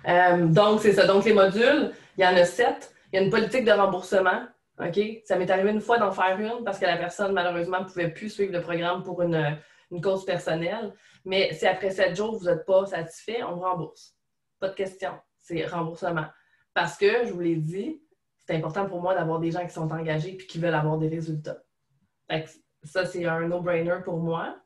Là. Donc, c'est ça. Donc, les modules, il y en a 7. Il y a une politique de remboursement. OK? Ça m'est arrivé une fois d'en faire une parce que la personne, malheureusement, ne pouvait plus suivre le programme pour une cause personnelle. Mais si après 7 jours, vous n'êtes pas satisfait, on vous rembourse. Pas de question. C'est remboursement. Parce que, je vous l'ai dit, c'est important pour moi d'avoir des gens qui sont engagés et qui veulent avoir des résultats. Fait que ça, c'est un no-brainer pour moi.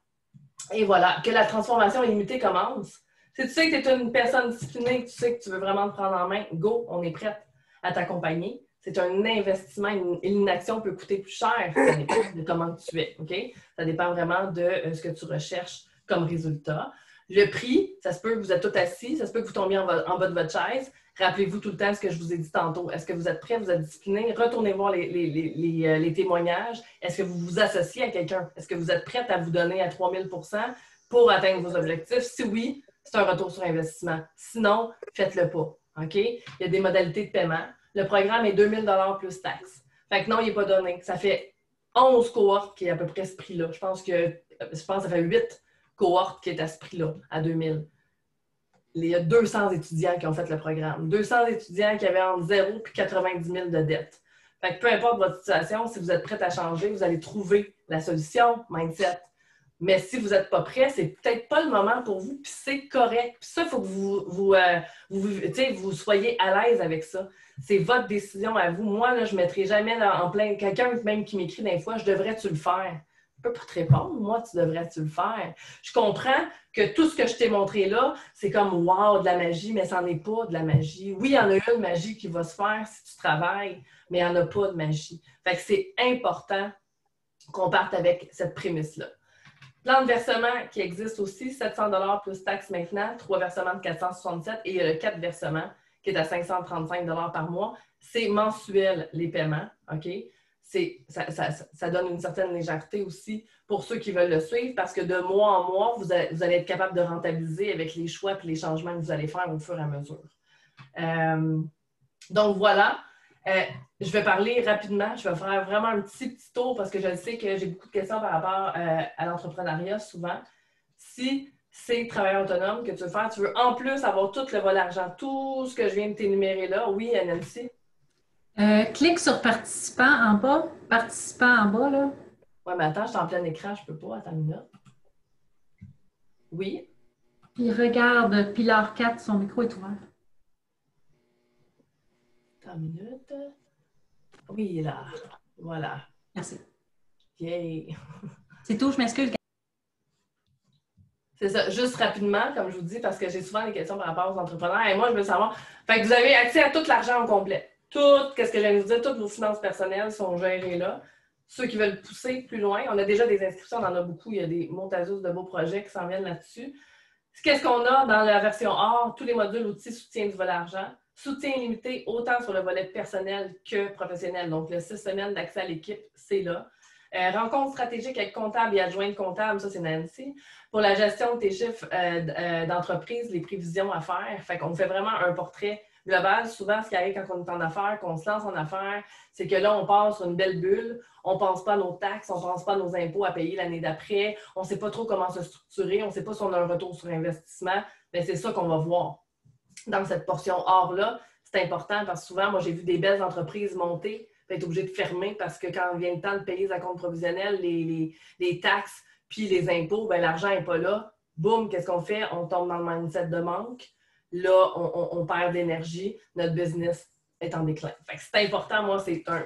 Et voilà, que la transformation illimitée commence. Si tu sais que tu es une personne disciplinée, que tu sais que tu veux vraiment te prendre en main, go, on est prête à t'accompagner. C'est un investissement, une action peut coûter plus cher. Ça dépend de comment tu es, OK? Ça dépend vraiment de ce que tu recherches comme résultat. Le prix, ça se peut que vous êtes tout assis, ça se peut que vous tombiez en bas de votre chaise. Rappelez-vous tout le temps ce que je vous ai dit tantôt. Est-ce que vous êtes prêts, vous êtes discipliné? Retournez voir les témoignages. Est-ce que vous vous associez à quelqu'un? Est-ce que vous êtes prête à vous donner à 3000 % pour atteindre vos objectifs? Si oui, c'est un retour sur investissement. Sinon, faites-le pas. OK? Il y a des modalités de paiement. Le programme est 2000 $ plus taxes. Fait que non, il n'est pas donné. Ça fait 11 cohortes qui est à peu près ce prix-là. Je pense que ça fait 8 cohortes qui est à ce prix-là, à 2000. Il y a 200 étudiants qui ont fait le programme. 200 étudiants qui avaient entre 0 et 90 000 de dettes. Fait que peu importe votre situation, si vous êtes prêt à changer, vous allez trouver la solution, mindset. Mais si vous n'êtes pas prêt, c'est peut-être pas le moment pour vous, puis c'est correct. Puis ça, il faut que vous soyez à l'aise avec ça. C'est votre décision à vous. Moi, là, je ne mettrai jamais en plein... Quelqu'un même qui m'écrit des fois, « Je devrais-tu le faire? » Je ne peux pas te répondre. Moi, tu devrais-tu le faire? Je comprends que tout ce que je t'ai montré là, c'est comme « wow, de la magie », mais ça n'en est pas de la magie. Oui, il y en a une magie qui va se faire si tu travailles, mais il n'y en a pas de magie. Fait que c'est important qu'on parte avec cette prémisse-là. Plan de versement qui existe aussi, 700 $ plus taxes maintenant, 3 versements de 467 et il y a le 4 versements qui est à 535 $ par mois. C'est mensuel les paiements, OK? Ça donne une certaine légèreté aussi pour ceux qui veulent le suivre parce que de mois en mois, vous allez être capable de rentabiliser avec les choix et les changements que vous allez faire au fur et à mesure. Donc voilà. Je vais parler rapidement. Je vais faire vraiment un petit tour parce que je sais que j'ai beaucoup de questions par rapport à l'entrepreneuriat souvent. Si c'est travailleur autonome que tu veux faire. Tu veux en plus avoir tout le volet argent, tout ce que je viens de t'énumérer là. Oui, Nancy? Clique sur participant en bas. Participant en bas, là. Ouais, mais attends, je suis en plein écran, je peux pas. Attends une minute. Oui. Puis regarde Pilar 4, son micro est ouvert. Attends une minute. Oui, là. Voilà. Merci. Yay! C'est tout, je m'excuse. C'est ça, juste rapidement, comme je vous dis, parce que j'ai souvent des questions par rapport aux entrepreneurs. Et moi, je veux savoir. Fait que vous avez accès à tout l'argent au complet. Tout, qu'est-ce que je viens de vous dire, toutes vos finances personnelles sont gérées là. Ceux qui veulent pousser plus loin, on a déjà des inscriptions, on en a beaucoup. Il y a des montazos de beaux projets qui s'en viennent là-dessus. Qu'est-ce qu'on a dans la version or? Tous les modules outils soutien du volet argent. Soutien limité autant sur le volet personnel que professionnel. Donc, le 6 semaines d'accès à l'équipe, c'est là. Rencontre stratégique avec comptable et adjointe comptable, ça c'est Nancy. Pour la gestion de tes chiffres d'entreprise, les prévisions à faire. Fait qu'on fait vraiment un portrait global. Souvent, ce qui arrive quand on est en affaires, qu'on se lance en affaires, c'est que là, on passe sur une belle bulle. On ne pense pas à nos taxes, on ne pense pas à nos impôts à payer l'année d'après. On ne sait pas trop comment se structurer. On ne sait pas si on a un retour sur investissement. Mais c'est ça qu'on va voir dans cette portion or-là. C'est important parce que souvent, moi, j'ai vu des belles entreprises monter être obligé de fermer parce que quand vient le temps de payer les acomptes provisionnels, les taxes puis les impôts, ben l'argent n'est pas là. Boum, qu'est-ce qu'on fait? On tombe dans le mindset de manque. Là, on perd d'énergie. Notre business est en déclin. Fait que c'est important. Moi, c'est un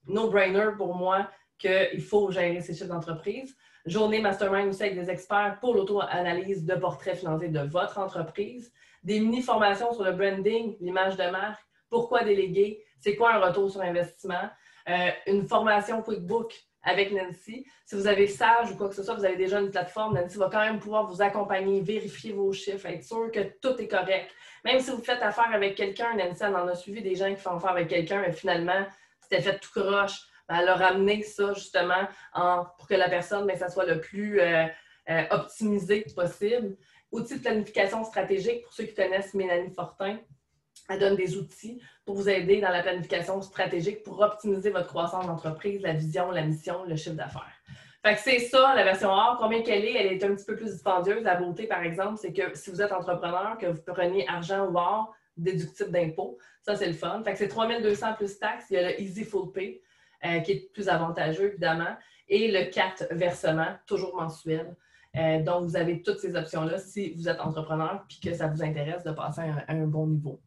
no-brainer pour moi qu'il faut gérer ces chiffres d'entreprise. Journée mastermind aussi avec des experts pour l'auto-analyse de portraits financiers de votre entreprise. Des mini-formations sur le branding, l'image de marque, pourquoi déléguer, c'est quoi un retour sur investissement, une formation QuickBook avec Nancy. Si vous avez Sage ou quoi que ce soit, vous avez déjà une plateforme, Nancy va quand même pouvoir vous accompagner, vérifier vos chiffres, être sûr que tout est correct. Même si vous faites affaire avec quelqu'un, Nancy, elle en a suivi des gens qui font affaire avec quelqu'un et finalement, c'était fait tout croche. Elle a ramené ça justement pour que la personne, ça soit le plus optimisé possible. Outils de planification stratégique, pour ceux qui connaissent Mélanie Fortin, elle donne des outils pour vous aider dans la planification stratégique pour optimiser votre croissance d'entreprise, la vision, la mission, le chiffre d'affaires. Fait que c'est ça, la version or. Combien qu'elle est? Elle est un petit peu plus dispendieuse. La beauté, par exemple, c'est que si vous êtes entrepreneur, que vous preniez argent ou or, déductible d'impôt, ça, c'est le fun. Fait que c'est 3 200 plus taxes. Il y a le Easy Full Pay, qui est plus avantageux, évidemment, et le 4 versement, toujours mensuel. Donc, vous avez toutes ces options-là si vous êtes entrepreneur et que ça vous intéresse de passer à un bon niveau.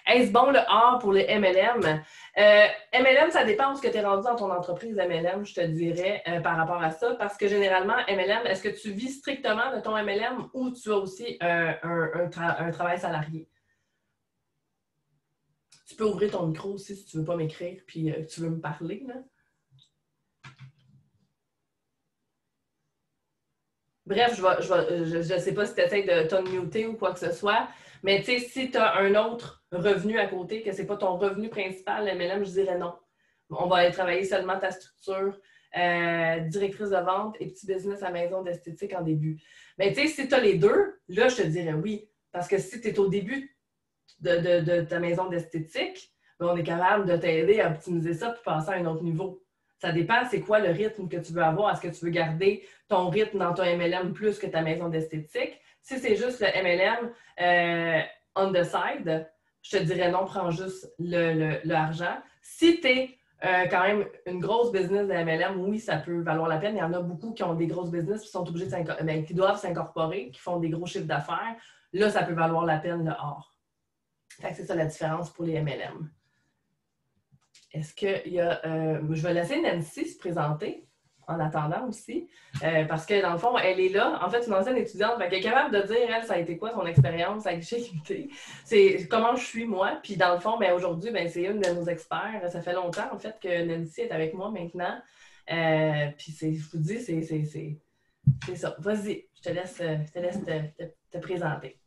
Est-ce bon le or pour les MLM? MLM, ça dépend de ce que tu es rendu dans ton entreprise MLM, je te dirais, par rapport à ça. Parce que généralement, MLM, est-ce que tu vis strictement de ton MLM ou tu as aussi un travail salarié? Tu peux ouvrir ton micro aussi si tu ne veux pas m'écrire puis tu veux me parler, là. Bref, je ne sais pas si tu essaies de t'unmuter ou quoi que ce soit, mais tu sais, si tu as un autre revenu à côté, que ce n'est pas ton revenu principal, MLM, je dirais non. On va aller travailler seulement ta structure, directrice de vente et petit business à maison d'esthétique en début. Mais tu sais, si tu as les deux, là, je te dirais oui. Parce que si tu es au début de ta maison d'esthétique, ben, on est capable de t'aider à optimiser ça pour passer à un autre niveau. Ça dépend, c'est quoi le rythme que tu veux avoir. Est-ce que tu veux garder ton rythme dans ton MLM plus que ta maison d'esthétique? Si c'est juste le MLM on the side, je te dirais non, prends juste le argent. Si tu es quand même une grosse business de MLM, oui, ça peut valoir la peine. Il y en a beaucoup qui ont des grosses business qui sont obligés qui doivent s'incorporer, qui font des gros chiffres d'affaires. Là, ça peut valoir la peine le or. Fait que c'est ça la différence pour les MLM. Est-ce qu'il y a... je vais laisser Nancy se présenter en attendant aussi, parce que dans le fond, elle est là. En fait, une ancienne étudiante, elle est capable de dire, elle, ça a été quoi son expérience avec Guichet Limité. C'est comment je suis moi. Puis dans le fond, aujourd'hui, c'est une de nos experts. Ça fait longtemps, en fait, que Nancy est avec moi maintenant. Puis je vous dis, c'est ça. Vas-y, je te laisse te présenter.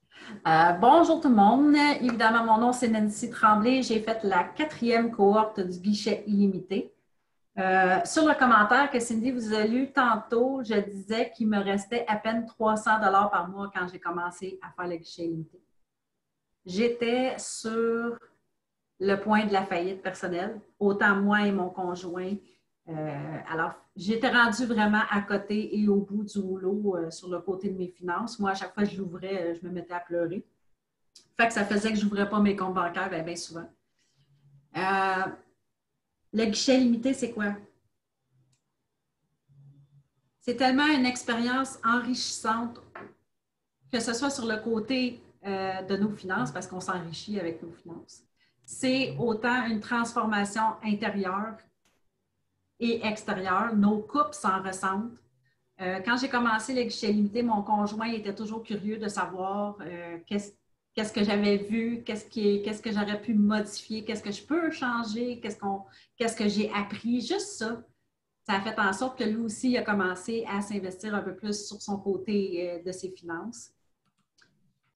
Bonjour tout le monde. Évidemment, mon nom, c'est Nancy Tremblay. J'ai fait la 4e cohorte du guichet illimité. Sur le commentaire que Cindy vous a lu tantôt, je disais qu'il me restait à peine 300 $ par mois quand j'ai commencé à faire le guichet illimité. J'étais sur le point de la faillite personnelle. Autant moi et mon conjoint, Alors, j'étais rendue vraiment à côté et au bout du rouleau sur le côté de mes finances. Moi, à chaque fois que je l'ouvrais, je me mettais à pleurer. Fait que ça faisait que je n'ouvrais pas mes comptes bancaires bien souvent. Le guichet limité, c'est quoi? C'est tellement une expérience enrichissante, que ce soit sur le côté de nos finances, parce qu'on s'enrichit avec nos finances. C'est autant une transformation intérieure et extérieure. Nos couples s'en ressentent. Quand j'ai commencé le guichet limité, mon conjoint était toujours curieux de savoir qu'est-ce que j'avais vu, qu'est-ce que j'aurais pu modifier, qu'est-ce que je peux changer, qu'est-ce que j'ai appris. Juste ça. Ça a fait en sorte que lui aussi a commencé à s'investir un peu plus sur son côté de ses finances.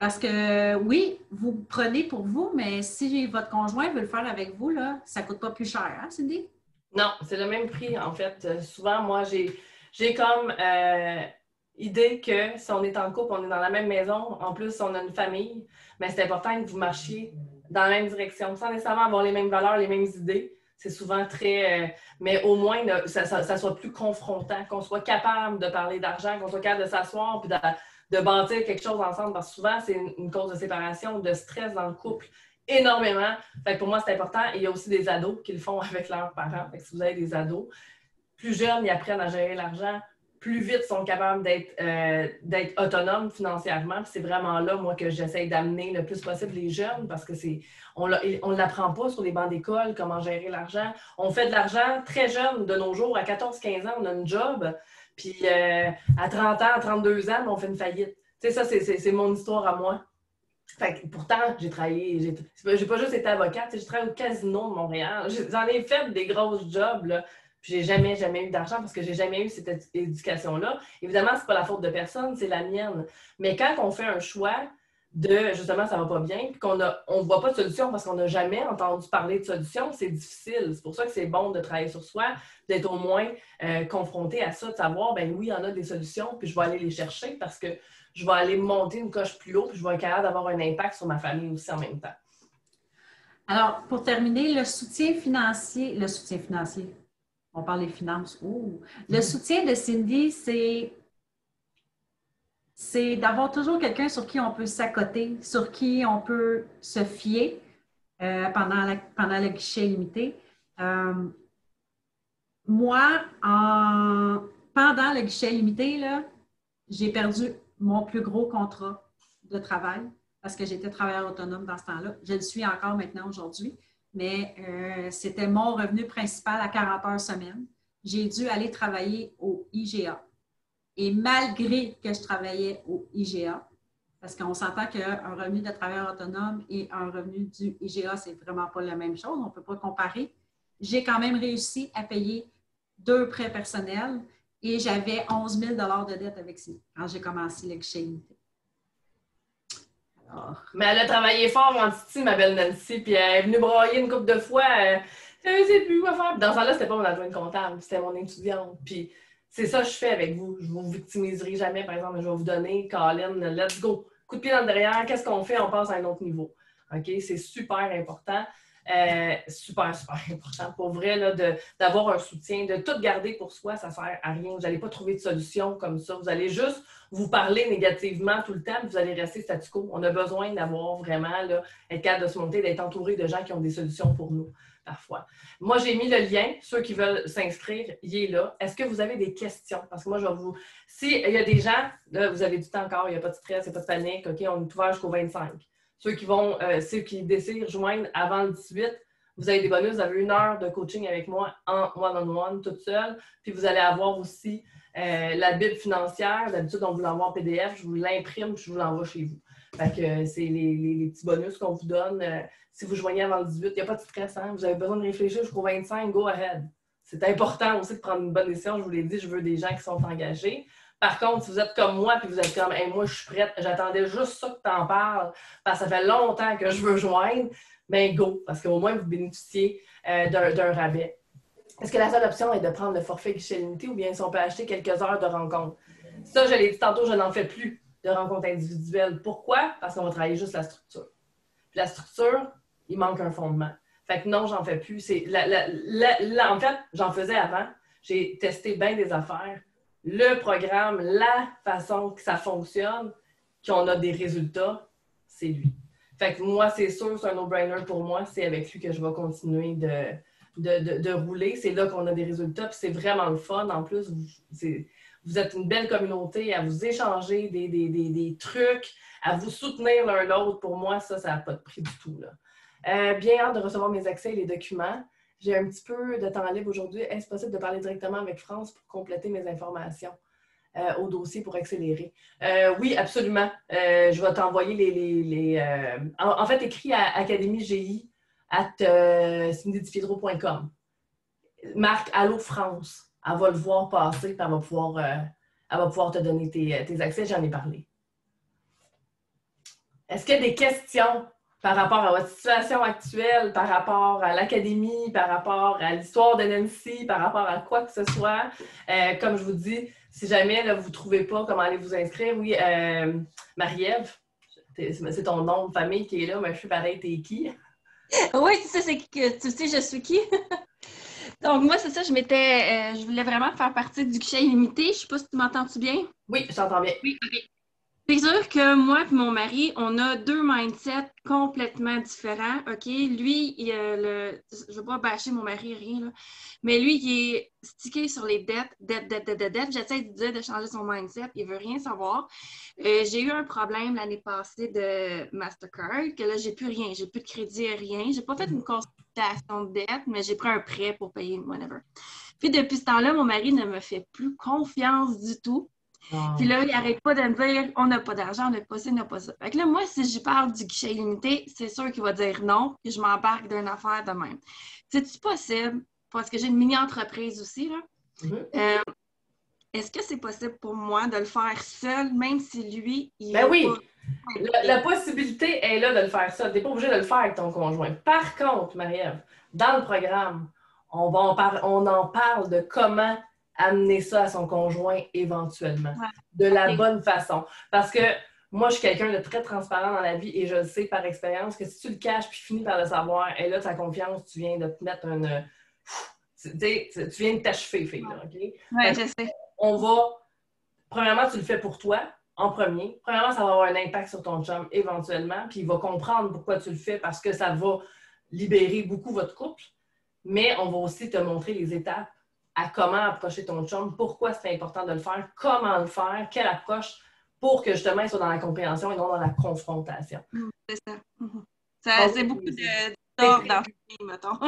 Parce que oui, vous prenez pour vous, mais si votre conjoint veut le faire avec vous, là, ça ne coûte pas plus cher, hein, Cindy? Non, c'est le même prix, en fait. Souvent, moi, j'ai comme idée que si on est en couple, on est dans la même maison, en plus, on a une famille, mais c'est important que vous marchiez dans la même direction, sans nécessairement avoir les mêmes valeurs, les mêmes idées. C'est souvent très... mais au moins, ça soit plus confrontant, qu'on soit capable de parler d'argent, qu'on soit capable de s'asseoir puis de bâtir quelque chose ensemble. Parce que souvent, c'est une cause de séparation, de stress dans le couple, énormément. Fait que pour moi, c'est important. Et il y a aussi des ados qui le font avec leurs parents. Fait que si vous avez des ados, plus jeunes, ils apprennent à gérer l'argent, plus vite ils sont capables d'être autonomes financièrement. Puis c'est vraiment là, moi, que j'essaie d'amener le plus possible les jeunes parce que on ne l'apprend pas sur les bancs d'école, comment gérer l'argent. On fait de l'argent très jeune de nos jours. À 14-15 ans, on a une job. Puis à 30 ans, à 32 ans, on fait une faillite. Tu sais, ça, c'est mon histoire à moi. Fait que, pourtant, j'ai travaillé, j'ai pas juste été avocate, j'ai travaillé au casino de Montréal. J'en ai fait des grosses jobs, là. Puis j'ai jamais eu d'argent parce que j'ai jamais eu cette éducation-là. Évidemment, c'est pas la faute de personne, c'est la mienne. Mais quand on fait un choix de, justement, ça va pas bien, puis on ne voit pas de solution parce qu'on n'a jamais entendu parler de solution, c'est difficile. C'est pour ça que c'est bon de travailler sur soi, d'être au moins confronté à ça, de savoir, ben oui, il y en a des solutions, puis je vais aller les chercher parce que je vais aller monter une coche plus haut, puis je vais être capable d'avoir un impact sur ma famille aussi en même temps. Alors, pour terminer, le soutien financier, on parle des finances. Le soutien de Cindy, c'est d'avoir toujours quelqu'un sur qui on peut s'accoter, sur qui on peut se fier pendant le guichet limité. Moi, pendant le guichet limité, là, j'ai perdu mon plus gros contrat de travail parce que j'étais travailleur autonome dans ce temps-là. Je le suis encore maintenant aujourd'hui, mais c'était mon revenu principal à 40 heures semaine. J'ai dû aller travailler au IGA. Et malgré que je travaillais au IGA, parce qu'on s'entend qu'un revenu de travailleur autonome et un revenu du IGA, c'est vraiment pas la même chose, on ne peut pas comparer, j'ai quand même réussi à payer 2 prêts personnels et j'avais 11 000 de dette avec ça quand j'ai commencé le guichet limité. Mais elle a travaillé fort en Titi, ma belle Nancy, puis elle est venue brailler une couple de fois. Je ne sais plus quoi faire. Dans ce temps-là, c'était pas mon adjointe comptable, c'était mon étudiante. Puis c'est ça que je fais avec vous. Je ne vous victimiserai jamais, par exemple, je vais vous donner, Colin, let's go. Coup de pied dans le derrière, qu'est-ce qu'on fait? On passe à un autre niveau. OK? C'est super important. Super important. Pour vrai, là, d'avoir un soutien, de tout garder pour soi, ça ne sert à rien. Vous n'allez pas trouver de solution comme ça. Vous allez juste vous parler négativement tout le temps, puis vous allez rester statu quo. On a besoin d'avoir vraiment, là, être capable de se monter, d'être entouré de gens qui ont des solutions pour nous, parfois. Moi, j'ai mis le lien. Ceux qui veulent s'inscrire, il est là. Est-ce que vous avez des questions? Parce que moi, je vais vous... S'il y a des gens, là, vous avez du temps encore, il n'y a pas de stress, il n'y a pas de panique, OK, on est ouvert jusqu'au 25. Ceux qui décident rejoindre avant le 18, vous avez des bonus. Vous avez 1 heure de coaching avec moi en one-on-one, toute seule. Puis vous allez avoir aussi la Bible financière. D'habitude, on vous l'envoie en PDF. Je vous l'imprime, je vous l'envoie chez vous. Fait que c'est les petits bonus qu'on vous donne. Si vous joignez avant le 18, il n'y a pas de stress. Hein? Vous avez besoin de réfléchir jusqu'au 25, go ahead. C'est important aussi de prendre une bonne décision. Je vous l'ai dit, je veux des gens qui sont engagés. Par contre, si vous êtes comme moi, puis vous êtes comme hey, moi, je suis prête, j'attendais juste ça que tu en parles, parce que ça fait longtemps que je veux joindre, bien go, parce qu'au moins, vous bénéficiez d'un rabais. Est-ce que la seule option est de prendre le forfait guichet limité ou bien si on peut acheter quelques heures de rencontre? Ça, je l'ai dit tantôt, je n'en fais plus de rencontres individuelles. Pourquoi? Parce qu'on va travailler juste la structure. Puis la structure, il manque un fondement. Fait que non, j'en fais plus. En fait, j'en faisais avant. j'ai testé bien des affaires. Le programme, la façon que ça fonctionne, qu'on a des résultats, c'est lui. Fait que moi, c'est sûr, c'est un no-brainer pour moi. C'est avec lui que je vais continuer de rouler. C'est là qu'on a des résultats. Puis c'est vraiment le fun. En plus, vous êtes une belle communauté à vous échanger des trucs, à vous soutenir l'un l'autre. Pour moi, ça n'a pas de prix du tout, là. Bien hâte de recevoir mes accès et les documents. J'ai un petit peu de temps libre aujourd'hui. Est-ce possible de parler directement avec France pour compléter mes informations au dossier pour accélérer? Oui, absolument. Je vais t'envoyer en fait, écris à academygi@cindydipietro.com. Marque Allô France. Elle va le voir passer, puis elle va pouvoir te donner tes accès. J'en ai parlé. Est-ce qu'il y a des questions par rapport à votre situation actuelle, par rapport à l'académie, par rapport à l'histoire de Nancy, par rapport à quoi que ce soit? Comme je vous dis, si jamais là, vous ne trouvez pas comment aller vous inscrire, oui, Marie-Ève, c'est ton nom de famille qui est là, mais je suis pareil, t'es qui? Oui, c'est ça, c'est que tu sais, je suis qui? Donc, moi, c'est ça, je voulais vraiment faire partie du guichet illimité. Je ne sais pas si tu m'entends-tu bien? Oui, je t'entends bien. Oui, OK. C'est sûr que moi et mon mari, on a deux mindsets complètement différents, OK? Lui, je ne veux pas bâcher mon mari, rien, là, mais lui, il est stické sur les dettes. J'essaie de dire de changer son mindset, il ne veut rien savoir. J'ai eu un problème l'année passée de Mastercard, que là, j'ai plus rien, j'ai plus de crédit, rien. J'ai pas fait une consultation de dette, mais j'ai pris un prêt pour payer whatever. Puis depuis ce temps-là, mon mari ne me fait plus confiance du tout. Puis là, il n'arrête pas de me dire on n'a pas d'argent, on n'a pas ça, on n'a pas ça. Fait que là, moi, si je parle du guichet illimité, c'est sûr qu'il va dire non, puis je m'embarque d'une affaire de même. C'est-tu possible? Parce que j'ai une mini-entreprise aussi, là. Mm-hmm. Est-ce que c'est possible pour moi de le faire seul, même si lui, il Ben oui! pas... La possibilité est là de le faire ça. Tu n'es pas obligé de le faire avec ton conjoint. Par contre, Marie-Ève, dans le programme, on en parle de comment amener ça à son conjoint éventuellement, de la bonne façon. Parce que moi, je suis quelqu'un de très transparent dans la vie et je le sais par expérience que si tu le caches puis finis par le savoir, et là, ta confiance, tu viens de te mettre tu viens de t'achever, fille, là, OK? Oui, je sais. On va... Premièrement, tu le fais pour toi, en premier. Premièrement, ça va avoir un impact sur ton chum éventuellement, puis il va comprendre pourquoi tu le fais parce que ça va libérer beaucoup votre couple. Mais on va aussi te montrer les étapes à comment approcher ton chum, pourquoi c'est important de le faire, comment le faire, quelle approche pour que justement il soit dans la compréhension et non dans la confrontation. C'est ça. C'est beaucoup d'ordre dans le film, mettons.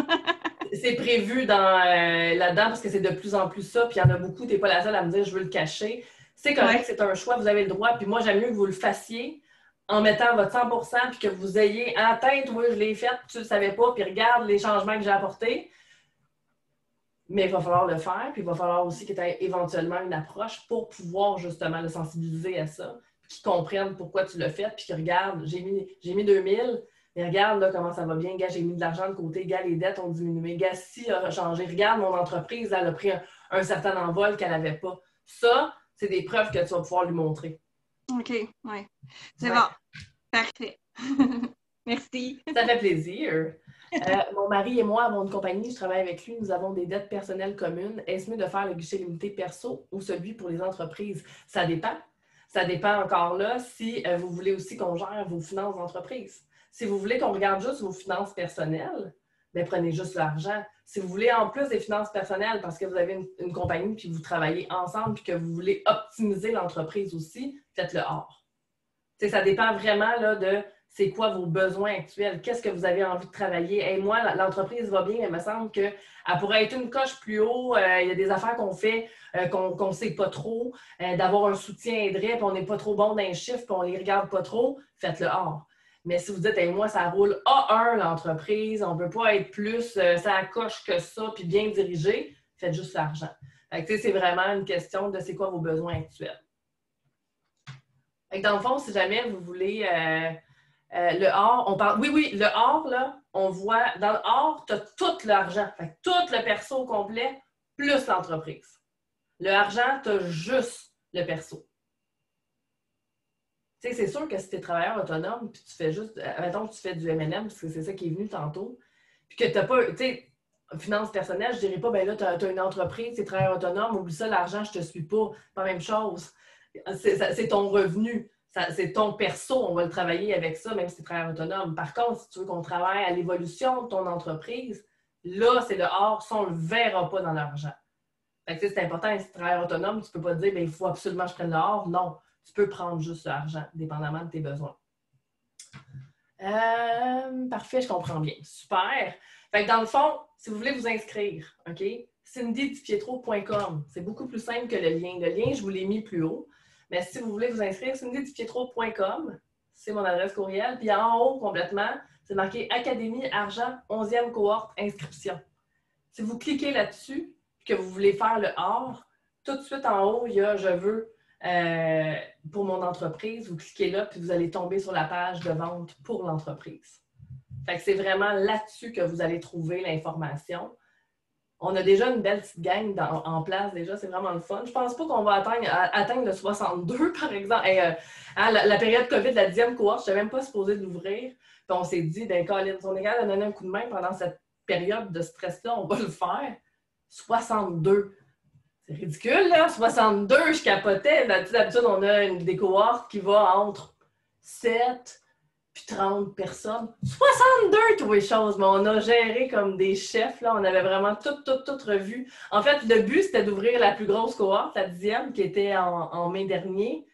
C'est prévu là-dedans parce que c'est de plus en plus ça, puis il y en a beaucoup, tu n'es pas la seule à me dire je veux le cacher. C'est correct, c'est un choix, vous avez le droit, puis moi j'aime mieux que vous le fassiez en mettant votre 100% puis que vous ayez en tête, oui, je l'ai fait, tu ne le savais pas, puis regarde les changements que j'ai apportés. Mais il va falloir le faire, puis il va falloir aussi que tu aies éventuellement une approche pour pouvoir justement le sensibiliser à ça, puis qu'ils comprennent pourquoi tu l'as fait, puis qu'ils regardent, j'ai mis 2000, mais regarde là, comment ça va bien, gars, j'ai mis de l'argent de côté, gars, les dettes ont diminué, gars, si a changé, regarde, mon entreprise, elle a pris un certain envol qu'elle n'avait pas. Ça, c'est des preuves que tu vas pouvoir lui montrer. OK, oui. C'est bon. Parfait. Merci. Ça fait plaisir. Mon mari et moi avons une compagnie, je travaille avec lui, nous avons des dettes personnelles communes. Est-ce mieux de faire le guichet limité perso ou celui pour les entreprises? Ça dépend. Ça dépend encore là si vous voulez aussi qu'on gère vos finances d'entreprise. Si vous voulez qu'on regarde juste vos finances personnelles, bien, prenez juste l'argent. Si vous voulez en plus des finances personnelles parce que vous avez une compagnie puis vous travaillez ensemble puis que vous voulez optimiser l'entreprise aussi, faites-le hors. T'sais, ça dépend vraiment là, de c'est quoi vos besoins actuels, qu'est-ce que vous avez envie de travailler. Et moi, l'entreprise va bien, mais il me semble qu'elle pourrait être une coche plus haut. Il y a des affaires qu'on fait qu'on ne sait pas trop, d'avoir un soutien aiderait, puis on n'est pas trop bon dans les chiffres, puis on ne les regarde pas trop, faites-le hors. Mais si vous dites, hey, moi, ça roule A1 l'entreprise, on ne peut pas être plus ça coche que ça, puis bien dirigé, faites juste l'argent. C'est vraiment une question de c'est quoi vos besoins actuels. Dans le fond, si jamais vous voulez le or, on parle. Oui, le or, là, on voit. Dans le or, tu as tout l'argent. Tout le perso au complet, plus l'entreprise. Le argent, tu as juste le perso. Tu sais, c'est sûr que si tu es travailleur autonome, puis tu fais juste. Mettons que tu fais du M&M, parce que c'est ça qui est venu tantôt, puis que tu n'as pas. Tu sais, finances personnelles, je dirais pas, ben là, tu as une entreprise, tu es travailleur autonome, oublie ça, l'argent, je te suis pas. Pas la même chose. C'est ton revenu. C'est ton perso, on va le travailler avec ça, même si tu es travailleur autonome. Par contre, si tu veux qu'on travaille à l'évolution de ton entreprise, là, c'est le hors, ça, on ne le verra pas dans l'argent. Fait que c'est important, si tu es travailleur autonome, tu ne peux pas te dire, il faut absolument que je prenne le hors. Non, tu peux prendre juste l'argent, dépendamment de tes besoins. Parfait, je comprends bien. Super. Fait que dans le fond, si vous voulez vous inscrire, OK, cindydipietro.com. C'est beaucoup plus simple que le lien. Le lien, je vous l'ai mis plus haut. Mais si vous voulez vous inscrire, cindydipietro.com, c'est mon adresse courriel. Puis en haut, complètement, c'est marqué Académie Argent 11e cohorte inscription. Si vous cliquez là-dessus, que vous voulez faire le hors, tout de suite en haut, il y a « Je veux » pour mon entreprise. Vous cliquez là, puis vous allez tomber sur la page de vente pour l'entreprise. Fait que c'est vraiment là-dessus que vous allez trouver l'information. On a déjà une belle petite gang en place déjà, c'est vraiment le fun. Je pense pas qu'on va atteindre le 62, par exemple. La période COVID, la 10e cohorte, je n'étais même pas supposée de l'ouvrir. Puis on s'est dit, Colin, si on est capable de donner un coup de main pendant cette période de stress-là, on va le faire. 62. C'est ridicule, là. 62, je capotais. D'habitude, on a des cohortes qui vont entre 7 puis 30 personnes. 62, toutes les choses. Mais on a géré comme des chefs, là. On avait vraiment tout revu. En fait, le but, c'était d'ouvrir la plus grosse cohorte, la 10e, qui était en mai dernier,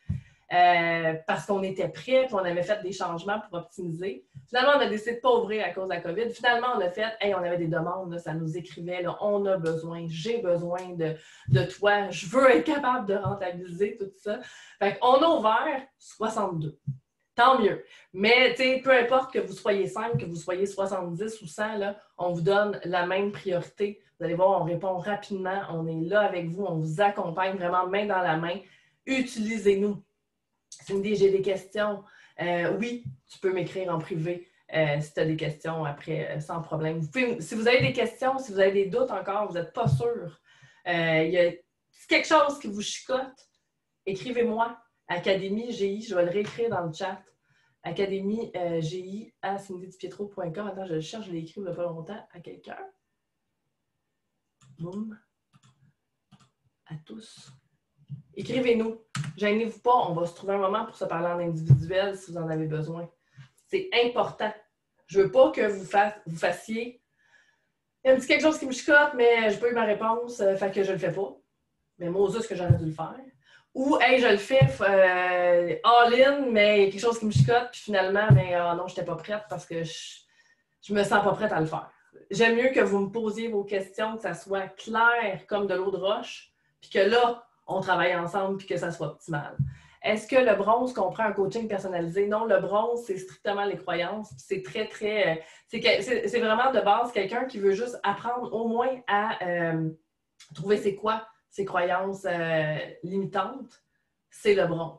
parce qu'on était prêts, puis on avait fait des changements pour optimiser. Finalement, on a décidé de ne pas ouvrir à cause de la COVID. Finalement, on a fait, on avait des demandes, là, ça nous écrivait, là, on a besoin, j'ai besoin de toi, je veux être capable de rentabiliser tout ça. Fait qu'on a ouvert 62. Tant mieux. Mais, tu sais, peu importe que vous soyez 5, que vous soyez 70 ou 100, là, on vous donne la même priorité. Vous allez voir, on répond rapidement, on est là avec vous, on vous accompagne vraiment main dans la main. Utilisez-nous. Cindy, j'ai des questions. Oui, tu peux m'écrire en privé si tu as des questions après, sans problème. Si vous avez des questions, si vous avez des doutes encore, vous n'êtes pas sûr, il y a quelque chose qui vous chicote, écrivez-moi. Académie GI, je vais le réécrire dans le chat. Académie GI à cindydipietro.com. Attends, je le cherche, je l'ai écrit il n'y a pas longtemps à quelqu'un. Boum. À tous. Écrivez-nous. Gênez-vous pas, on va se trouver un moment pour se parler en individuel si vous en avez besoin. C'est important. Je ne veux pas que vous fassiez. Il y a un petit quelque chose qui me chicote, mais je n'ai pas eu ma réponse, fait que je ne le fais pas. Mais moi, juste que j'aurais dû le faire. Ou, je le fais all-in, mais il y a quelque chose qui me chicote, puis finalement, non, je n'étais pas prête parce que je me sens pas prête à le faire. J'aime mieux que vous me posiez vos questions, que ça soit clair comme de l'eau de roche, puis que là, on travaille ensemble, puis que ça soit optimal. Est-ce que le bronze comprend un coaching personnalisé? Non, le bronze, c'est strictement les croyances. C'est très, très... c'est vraiment de base quelqu'un qui veut juste apprendre au moins à trouver c'est quoi ses croyances limitantes. C'est le bronze.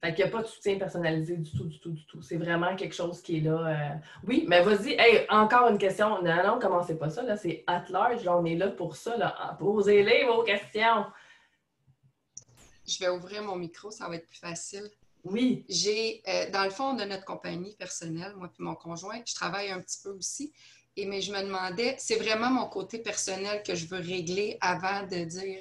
Fait qu'il n'y a pas de soutien personnalisé du tout. C'est vraiment quelque chose qui est là. Oui, mais vas-y. Encore une question. Non, commencez pas ça. Là, c'est at large. Là, on est là pour ça. Là. Posez-les vos questions. Je vais ouvrir mon micro, ça va être plus facile. Oui. J'ai, dans le fond de notre compagnie personnelle, moi et mon conjoint, je travaille un petit peu aussi, mais je me demandais, c'est vraiment mon côté personnel que je veux régler avant de dire,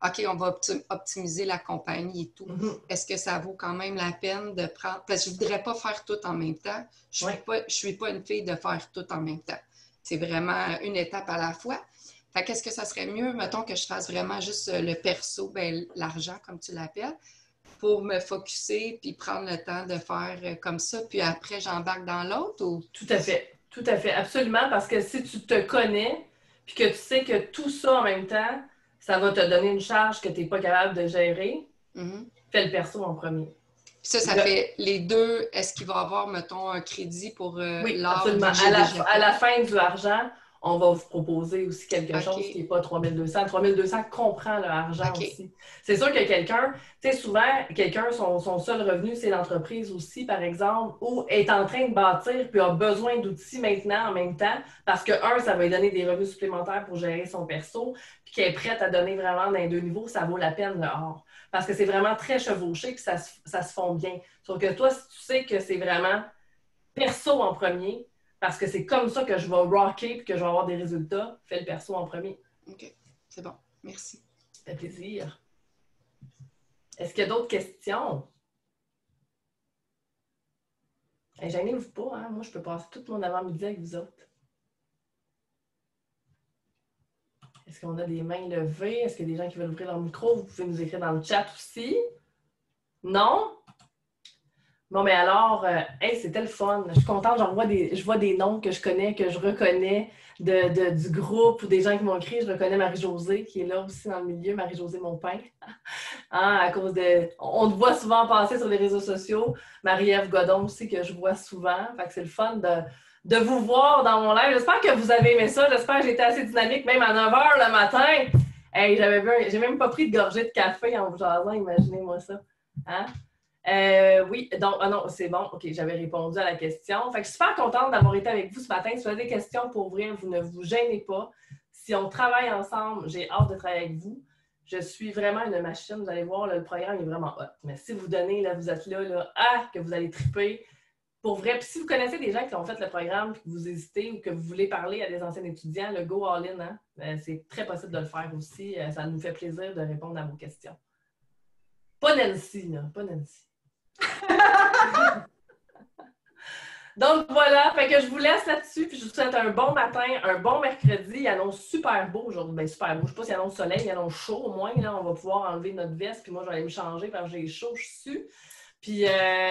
OK, on va optimiser la compagnie et tout. Mm-hmm. Est-ce que ça vaut quand même la peine de prendre... Parce que je ne voudrais pas faire tout en même temps. Je ne suis pas une fille de faire tout en même temps. C'est vraiment une étape à la fois. Fait qu'est-ce que ça serait mieux, mettons, que je fasse vraiment juste le perso, l'argent, comme tu l'appelles, pour me focusser puis prendre le temps de faire comme ça, puis après, j'embarque dans l'autre? Ou... Tout à fait, absolument, parce que si tu te connais puis que tu sais que tout ça en même temps, ça va te donner une charge que tu n'es pas capable de gérer, fais le perso en premier. Ça fait les deux. Est-ce qu'il va y avoir, mettons, un crédit pour oui, l'art? Absolument. À la fin du argent, on va vous proposer aussi quelque chose qui n'est pas 3200. 3200 comprend le argent aussi. C'est sûr que quelqu'un, tu sais, souvent, quelqu'un, son seul revenu, c'est l'entreprise aussi, par exemple, ou est en train de bâtir puis a besoin d'outils maintenant en même temps parce que, ça va lui donner des revenus supplémentaires pour gérer son perso, puis qu'elle est prête à donner vraiment dans les deux niveaux, ça vaut la peine le hors. Parce que c'est vraiment très chevauché puis ça se fond bien. Sauf que toi, si tu sais que c'est vraiment perso en premier, Parce que c'est comme ça que je vais rocker et que je vais avoir des résultats. Fais le perso en premier. OK. C'est bon. Merci. Ça fait plaisir. Est-ce qu'il y a d'autres questions? Hey, gênez-vous pas, hein? Moi, je peux passer tout mon avant-midi avec vous autres. Est-ce qu'on a des mains levées? Est-ce qu'il y a des gens qui veulent ouvrir leur micro? Vous pouvez nous écrire dans le chat aussi. Non? Bon, mais alors, hey, c'était le fun. Je suis contente, je vois des noms que je connais, que je reconnais du groupe ou des gens qui m'ont écrit. Je reconnais Marie-Josée, qui est là aussi dans le milieu, Marie-Josée Monpain. Hein, à cause de... On te voit souvent passer sur les réseaux sociaux. Marie-Ève Godon aussi, que je vois souvent. Fait que c'est le fun de vous voir dans mon live. J'espère que vous avez aimé ça. J'espère que j'ai été assez dynamique, même à 9 h le matin. Hey, j'ai même pas pris de gorgée de café en vous jasant, imaginez-moi ça. Hein? Oui, donc, non, c'est bon. OK, j'avais répondu à la question. Fait que je suis super contente d'avoir été avec vous ce matin. Si vous avez des questions pour ouvrir, vous ne vous gênez pas. Si on travaille ensemble, j'ai hâte de travailler avec vous. Je suis vraiment une machine. Vous allez voir, là, le programme est vraiment hot. Mais si vous donnez, là, vous êtes là, que vous allez triper. Pour vrai, puis si vous connaissez des gens qui ont fait le programme et que vous hésitez ou que vous voulez parler à des anciens étudiants, le Go All In, hein, c'est très possible de le faire aussi. Ça nous fait plaisir de répondre à vos questions. Pas Nancy, là. Pas Nancy. Donc voilà, fait que je vous laisse là-dessus, puis je vous souhaite un bon matin, un bon mercredi. Il annonce super beau aujourd'hui. Ben super beau, je sais pas s'il annonce soleil, il annonce chaud au moins. Là, on va pouvoir enlever notre veste, puis moi je vais aller me changer parce que j'ai chaud, je suis su. Puis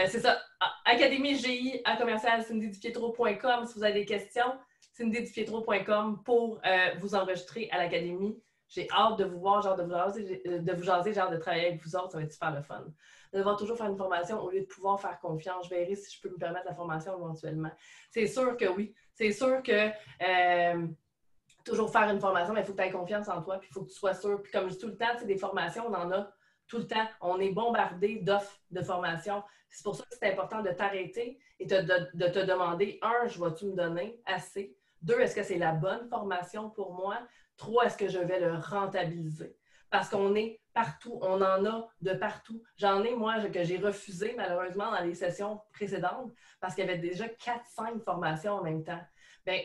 c'est ça, Académie GI à commercial cindydipietro.com si vous avez des questions, cindydipietro.com pour vous enregistrer à l'Académie. J'ai hâte de vous voir, j'ai hâte de vous jaser, j'ai hâte de travailler avec vous autres, ça va être super le fun. De devoir toujours faire une formation au lieu de pouvoir faire confiance. Je verrai si je peux me permettre la formation éventuellement. C'est sûr que oui. C'est sûr que toujours faire une formation, mais il faut que tu aies confiance en toi, puis il faut que tu sois sûr. Puis comme je dis tout le temps, des formations, on en a tout le temps. On est bombardé d'offres de formation. C'est pour ça que c'est important de t'arrêter et de te demander, 1, je vais-tu me donner assez? 2, est-ce que c'est la bonne formation pour moi? 3, est-ce que je vais le rentabiliser? Parce qu'on est partout, on en a de partout. J'en ai, moi, que j'ai refusé, malheureusement, dans les sessions précédentes, parce qu'il y avait déjà 4-5 formations en même temps. Bien,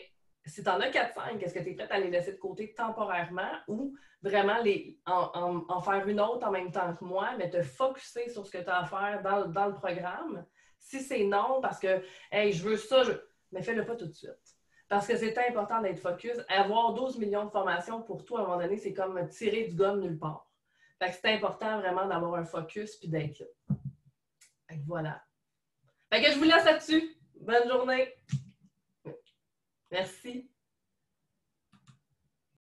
si tu en as 4-5, est-ce que tu es prête à les laisser de côté temporairement ou vraiment en faire une autre en même temps que moi, mais te focusser sur ce que tu as à faire dans le programme? Si c'est non, parce que, hey, je veux ça, mais fais-le pas tout de suite. Parce que c'est important d'être focus. Avoir 12 millions de formations pour toi, à un moment donné, c'est comme tirer du gomme nulle part. Fait que c'est important vraiment d'avoir un focus puis d'être là. Fait que voilà. Fait que je vous laisse là-dessus. Bonne journée. Merci.